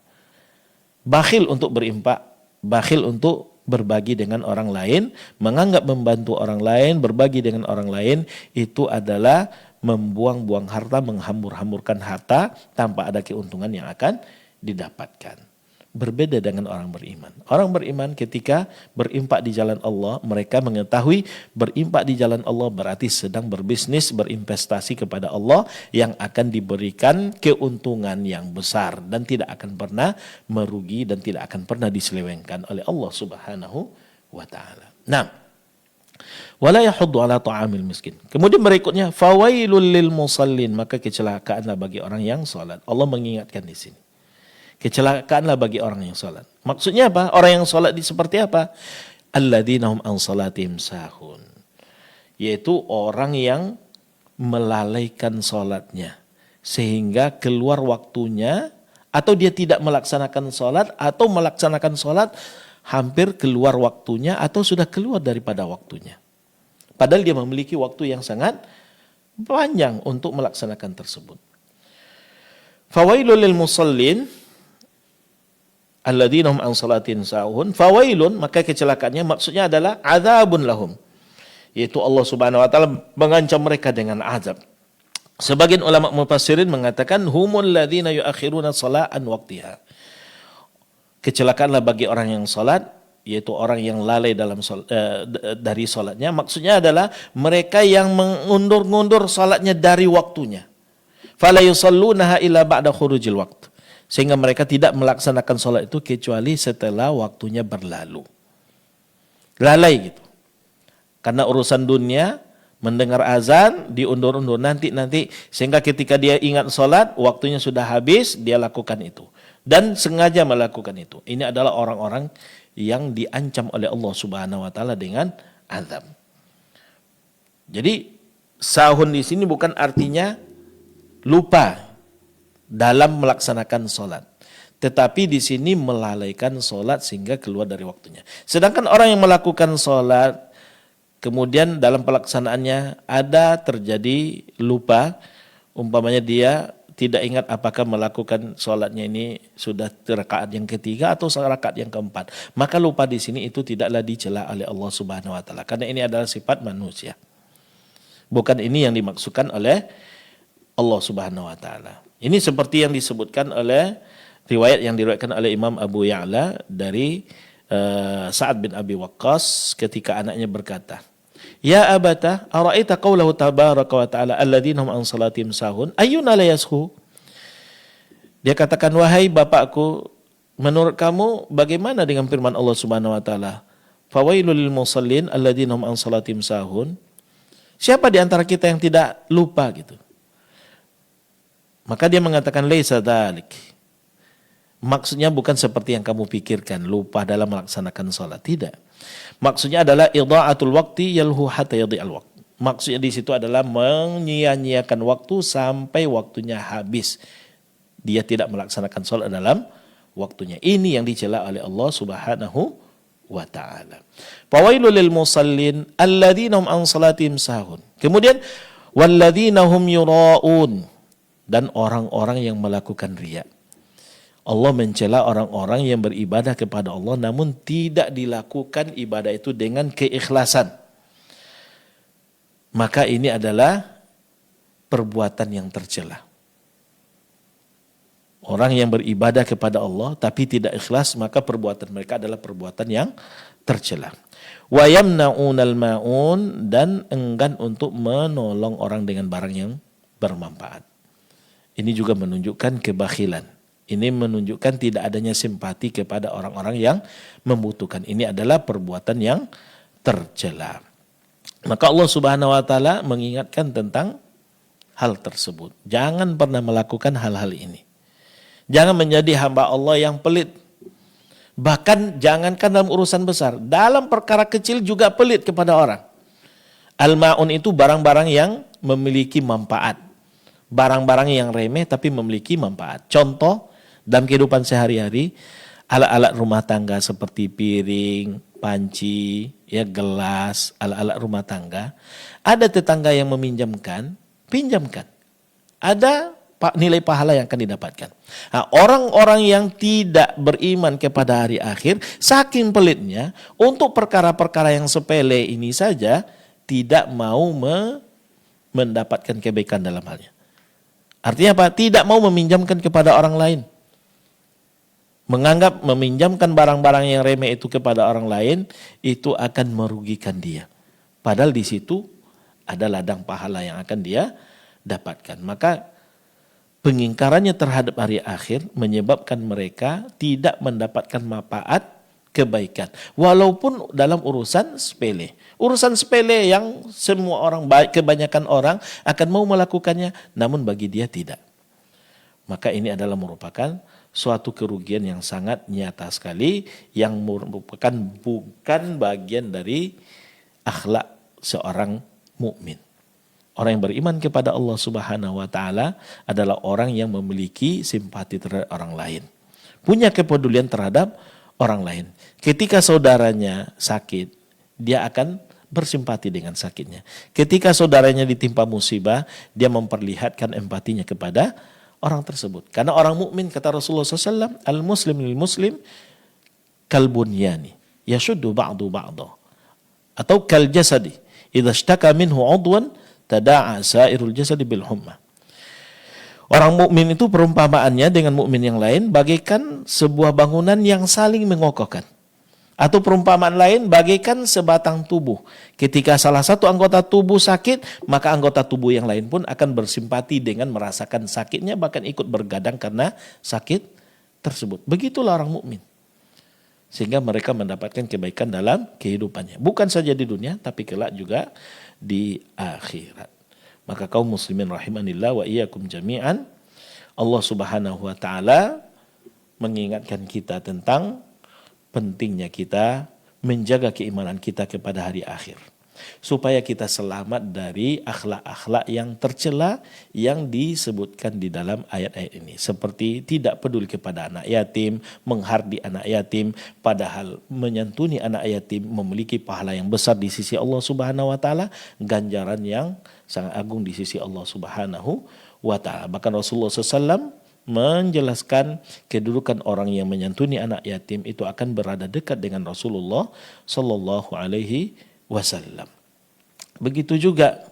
Bakhil untuk berimpak, bakhil untuk berbagi dengan orang lain, menganggap membantu orang lain, berbagi dengan orang lain, itu adalah membuang-buang harta, menghambur-hamburkan harta tanpa ada keuntungan yang akan didapatkan. Berbeda dengan orang beriman. Orang beriman ketika berimpak di jalan Allah, mereka mengetahui berimpak di jalan Allah berarti sedang berbisnis, berinvestasi kepada Allah yang akan diberikan keuntungan yang besar dan tidak akan pernah merugi dan tidak akan pernah diselewengkan oleh Allah Subhanahu wa taala. Nah, wala yahuddu ala ta'amil miskin. Kemudian berikutnya fawailul lil musallin, maka kecelakaanlah bagi orang yang salat. Allah mengingatkan di sini. Kecelakaanlah bagi orang yang salat. Maksudnya apa? Orang yang salat seperti apa? Alladzina hum an salatihim sahun. Yaitu orang yang melalaikan salatnya sehingga keluar waktunya, atau dia tidak melaksanakan salat, atau melaksanakan salat hampir keluar waktunya atau sudah keluar daripada waktunya. Padahal dia memiliki waktu yang sangat panjang untuk melaksanakan tersebut. Fawailul lil musallin alladzina hum an salatin sahun. Fawailun, maka kecelakaannya maksudnya adalah azabun lahum, yaitu Allah Subhanahu wa taala mengancam mereka dengan azab. Sebagian ulama mufassirin mengatakan humul ladzina yuakhiruna salatan waqtiha. Kecelakanlah bagi orang yang salat, yaitu orang yang lalai dalam dari salatnya. Maksudnya adalah mereka yang mengundur-ngundur salatnya dari waktunya. Fala yusallunaha illa ba'da khurujil waqt. Sehingga mereka tidak melaksanakan sholat itu kecuali setelah waktunya berlalu. Lalai gitu. Karena urusan dunia, mendengar azan, diundur-undur nanti. Sehingga ketika dia ingat sholat, waktunya sudah habis, dia lakukan itu. Dan sengaja melakukan itu. Ini adalah orang-orang yang diancam oleh Allah Subhanahu wa taala dengan azab. Jadi sahun di sini bukan artinya lupa dalam melaksanakan sholat, tetapi di sini melalaikan sholat sehingga keluar dari waktunya. Sedangkan orang yang melakukan sholat, kemudian dalam pelaksanaannya ada terjadi lupa, umpamanya dia tidak ingat apakah melakukan sholatnya ini sudah rakaat yang ketiga atau rakaat yang keempat, maka lupa di sini itu tidaklah dicela oleh Allah Subhanahu wa taala, karena ini adalah sifat manusia. Bukan ini yang dimaksudkan oleh Allah Subhanahu wa taala. Ini seperti yang disebutkan oleh riwayat yang diriwayatkan oleh Imam Abu Ya'la dari Sa'ad bin Abi Waqqas ketika anaknya berkata, "Ya abata, ara'aita qaulahu tabaraka wa ta'ala alladzina hum an salatihim sahun, ayyuna la yashu?" Dia katakan, "Wahai bapakku, menurut kamu bagaimana dengan firman Allah Subhanahu wa taala, fawailul lil musallin alladzina hum an salatihim sahun?" Siapa di antara kita yang tidak lupa gitu? Maka dia mengatakan laisa dzalik. Maksudnya bukan seperti yang kamu pikirkan, lupa dalam melaksanakan salat. Tidak. Maksudnya adalah idha'atul waqti yalhu hatta yadhi'al waqt. Maksudnya di situ adalah menyia-nyiakan waktu sampai waktunya habis. Dia tidak melaksanakan salat dalam waktunya. Ini yang dicela oleh Allah Subhanahu wa taala. Fawailul lil musallin alladzina hum an salatihim sahun. Kemudian Walladzina hum yura'un, dan orang-orang yang melakukan riya. Allah mencela orang-orang yang beribadah kepada Allah namun tidak dilakukan ibadah itu dengan keikhlasan. Maka ini adalah perbuatan yang tercela. Orang yang beribadah kepada Allah tapi tidak ikhlas, maka perbuatan mereka adalah perbuatan yang tercela. Wa yamna'unal ma'un, dan enggan untuk menolong orang dengan barang yang bermanfaat. Ini juga menunjukkan kebakhilan. Ini menunjukkan tidak adanya simpati kepada orang-orang yang membutuhkan. Ini adalah perbuatan yang tercela. Maka Allah Subhanahu wa taala mengingatkan tentang hal tersebut. Jangan pernah melakukan hal-hal ini. Jangan menjadi hamba Allah yang pelit. Bahkan jangankan dalam urusan besar, dalam perkara kecil juga pelit kepada orang. Al-ma'un itu barang-barang yang memiliki manfaat. Barang-barang yang remeh tapi memiliki manfaat. Contoh dalam kehidupan sehari-hari, alat-alat rumah tangga seperti piring, panci, ya gelas, alat-alat rumah tangga. Ada tetangga yang meminjamkan, pinjamkan. Ada nilai pahala yang akan didapatkan. Nah, orang-orang yang tidak beriman kepada hari akhir, saking pelitnya, untuk perkara-perkara yang sepele ini saja tidak mau mendapatkan kebaikan dalam halnya. Artinya apa? Tidak mau meminjamkan kepada orang lain. Menganggap meminjamkan barang-barang yang remeh itu kepada orang lain, itu akan merugikan dia. Padahal di situ ada ladang pahala yang akan dia dapatkan. Maka pengingkarannya terhadap hari akhir menyebabkan mereka tidak mendapatkan manfaat kebaikan. Walaupun dalam urusan sepele. Urusan sepele yang semua orang, kebanyakan orang akan mau melakukannya, namun bagi dia tidak. Maka ini adalah merupakan suatu kerugian yang sangat nyata sekali, yang merupakan bukan bagian dari akhlak seorang mukmin. Orang yang beriman kepada Allah Subhanahu wa taala adalah orang yang memiliki simpati terhadap orang lain. Punya kepedulian terhadap orang lain. Ketika saudaranya sakit, dia akan bersimpati dengan sakitnya. Ketika saudaranya ditimpa musibah, dia memperlihatkan empatinya kepada orang tersebut. Karena orang mukmin, kata Rasulullah SAW, al-muslim lil muslim kal bunyani yashuddu ba'du ba'da, atau kal jasadi idza ishtaka minhu 'udwan tada'a sairul jasadi bil humma. Orang mukmin itu perumpamaannya dengan mukmin yang lain bagaikan sebuah bangunan yang saling mengokohkan. Atau perumpamaan lain bagaikan sebatang tubuh. Ketika salah satu anggota tubuh sakit, maka anggota tubuh yang lain pun akan bersimpati dengan merasakan sakitnya, bahkan ikut bergadang karena sakit tersebut. Begitulah orang mukmin. Sehingga mereka mendapatkan kebaikan dalam kehidupannya. Bukan saja di dunia, tapi kelak juga di akhirat. Maka kaum muslimin rahimanillah wa iyyakum jami'an, Allah Subhanahu wa taala mengingatkan kita tentang pentingnya kita menjaga keimanan kita kepada hari akhir, supaya kita selamat dari akhlak-akhlak yang tercela yang disebutkan di dalam ayat-ayat ini, seperti tidak peduli kepada anak yatim, menghardi anak yatim, padahal menyantuni anak yatim memiliki pahala yang besar di sisi Allah Subhanahu wa taala, ganjaran yang sangat agung di sisi Allah Subhanahu wa taala. Bahkan Rasulullah SAW menjelaskan kedudukan orang yang menyantuni anak yatim itu akan berada dekat dengan Rasulullah sallallahu alaihi wasallam. Begitu juga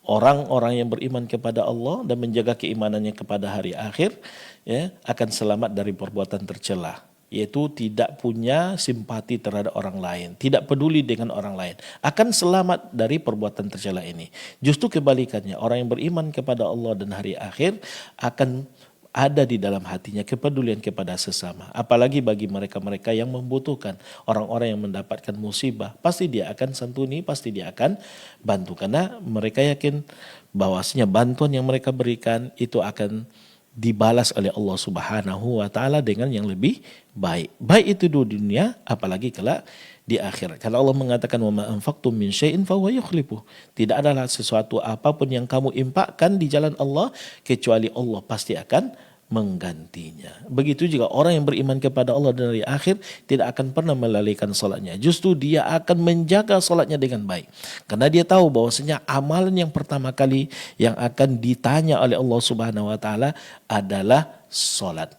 orang-orang yang beriman kepada Allah dan menjaga keimanannya kepada hari akhir, ya, akan selamat dari perbuatan tercela, yaitu tidak punya simpati terhadap orang lain, tidak peduli dengan orang lain, akan selamat dari perbuatan tercela ini. Justru kebalikannya, orang yang beriman kepada Allah dan hari akhir akan ada di dalam hatinya kepedulian kepada sesama. Apalagi bagi mereka-mereka yang membutuhkan, orang-orang yang mendapatkan musibah, pasti dia akan santuni, pasti dia akan bantu. Karena mereka yakin bahwasanya bantuan yang mereka berikan itu akan dibalas oleh Allah Subhanahu wa taala dengan yang lebih baik. Baik itu di dunia, apalagi kelak di akhirat. Kalau Allah mengatakan wa ma anfaqtum min syai'in fa huwa yukhlifuh. Tidak adalah sesuatu apapun yang kamu infakkan di jalan Allah kecuali Allah pasti akan menggantinya. Begitu juga orang yang beriman kepada Allah dan hari akhir tidak akan pernah melalaikan salatnya. Justru dia akan menjaga salatnya dengan baik. Karena dia tahu bahwasanya amalan yang pertama kali yang akan ditanya oleh Allah Subhanahu wa taala adalah salat.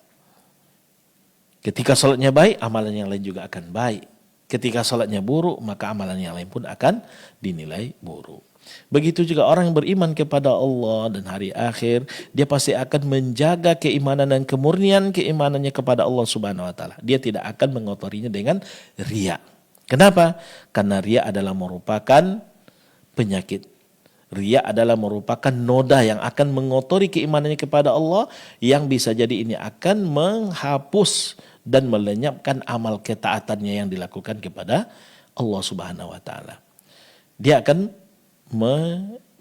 Ketika salatnya baik, amalan yang lain juga akan baik. Ketika salatnya buruk, maka amalan yang lain pun akan dinilai buruk. Begitu juga orang yang beriman kepada Allah dan hari akhir, dia pasti akan menjaga keimanan dan kemurnian keimanannya kepada Allah Subhanahu wa taala. Dia tidak akan mengotorinya dengan riya. Kenapa? Karena riya adalah merupakan penyakit. Riya adalah merupakan noda yang akan mengotori keimanannya kepada Allah, yang bisa jadi ini akan menghapus dan melenyapkan amal ketaatannya yang dilakukan kepada Allah Subhanahu wa taala. Dia akan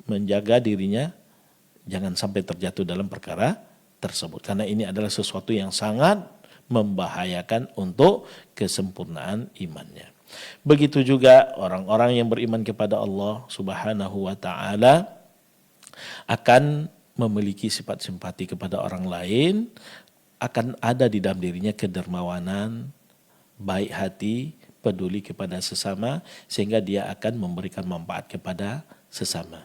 menjaga dirinya jangan sampai terjatuh dalam perkara tersebut, karena ini adalah sesuatu yang sangat membahayakan untuk kesempurnaan imannya. Begitu juga orang-orang yang beriman kepada Allah Subhanahu wa taala akan memiliki sifat simpati kepada orang lain, akan ada di dalam dirinya kedermawanan, baik hati, peduli kepada sesama, sehingga dia akan memberikan manfaat kepada sesama.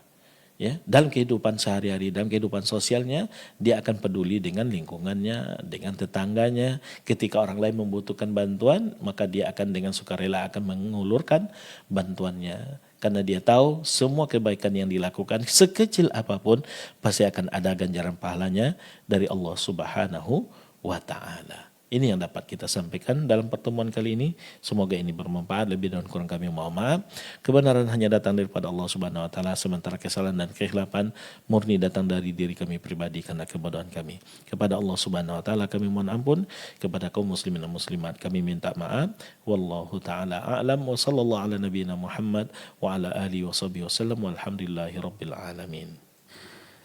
Ya, dalam kehidupan sehari-hari, dalam kehidupan sosialnya, dia akan peduli dengan lingkungannya, dengan tetangganya. Ketika orang lain membutuhkan bantuan, maka dia akan dengan sukarela akan mengulurkan bantuannya. Karena dia tahu semua kebaikan yang dilakukan, sekecil apapun, pasti akan ada ganjaran pahalanya dari Allah Subhanahu wa ta'ala. Ini yang dapat kita sampaikan dalam pertemuan kali ini. Semoga ini bermanfaat. Lebih dan kurang kami mohon maaf. Kebenaran hanya datang daripada Allah Subhanahu wa taala, sementara kesalahan dan kekhilafan murni datang dari diri kami pribadi karena kebodohan kami. Kepada Allah Subhanahu wa taala kami mohon ampun, kepada kaum muslimin dan muslimat kami minta maaf. Wallahu taala a'lam wa sallallahu ala nabiyyina Muhammad wa ala alihi washabihi wasallam walhamdulillahi rabbil alamin.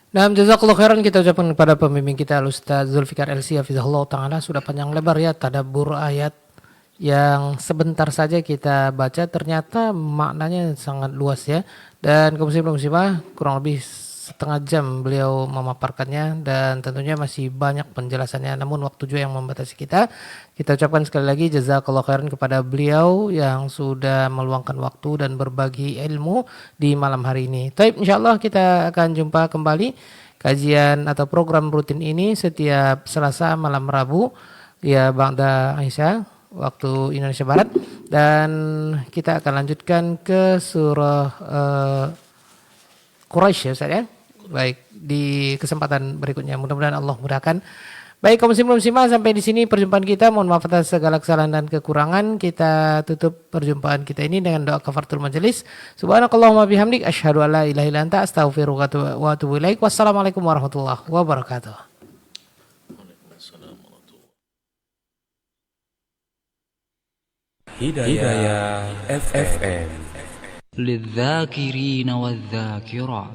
Nah, jazakallahu khairan kita ucapkan kepada pembimbing kita Ustaz Zulfikar LC hafizahullah ta'ala. Sudah panjang lebar ya tadabbur ayat yang sebentar saja kita baca, ternyata maknanya sangat luas ya. Dan kaum muslimah kurang lebih setengah jam beliau memaparkannya, dan tentunya masih banyak penjelasannya, namun waktu juga yang membatasi kita. Kita ucapkan sekali lagi jazakallahu khairan kepada beliau yang sudah meluangkan waktu dan berbagi ilmu di malam hari ini. Taib, insyaallah kita akan jumpa kembali kajian atau program rutin ini setiap Selasa malam Rabu ya, ba'da Aisyah waktu Indonesia Barat, dan kita akan lanjutkan ke surah Quraisy ya Ustaz ya. Baik, di kesempatan berikutnya mudah-mudahan Allah mudahkan. Baik kaum muslimin, sampai di sini perjumpaan kita. Mohon maaf atas segala kesalahan dan kekurangan. Kita tutup perjumpaan kita ini dengan doa kafaratul majelis. Subhanakallahumma bihamdik asyhadu an la ilaha illa anta astaghfiruka wa atubu ilaik. Wassalamualaikum warahmatullahi wabarakatuh. Hidayah FM للذاكرين والذاكرات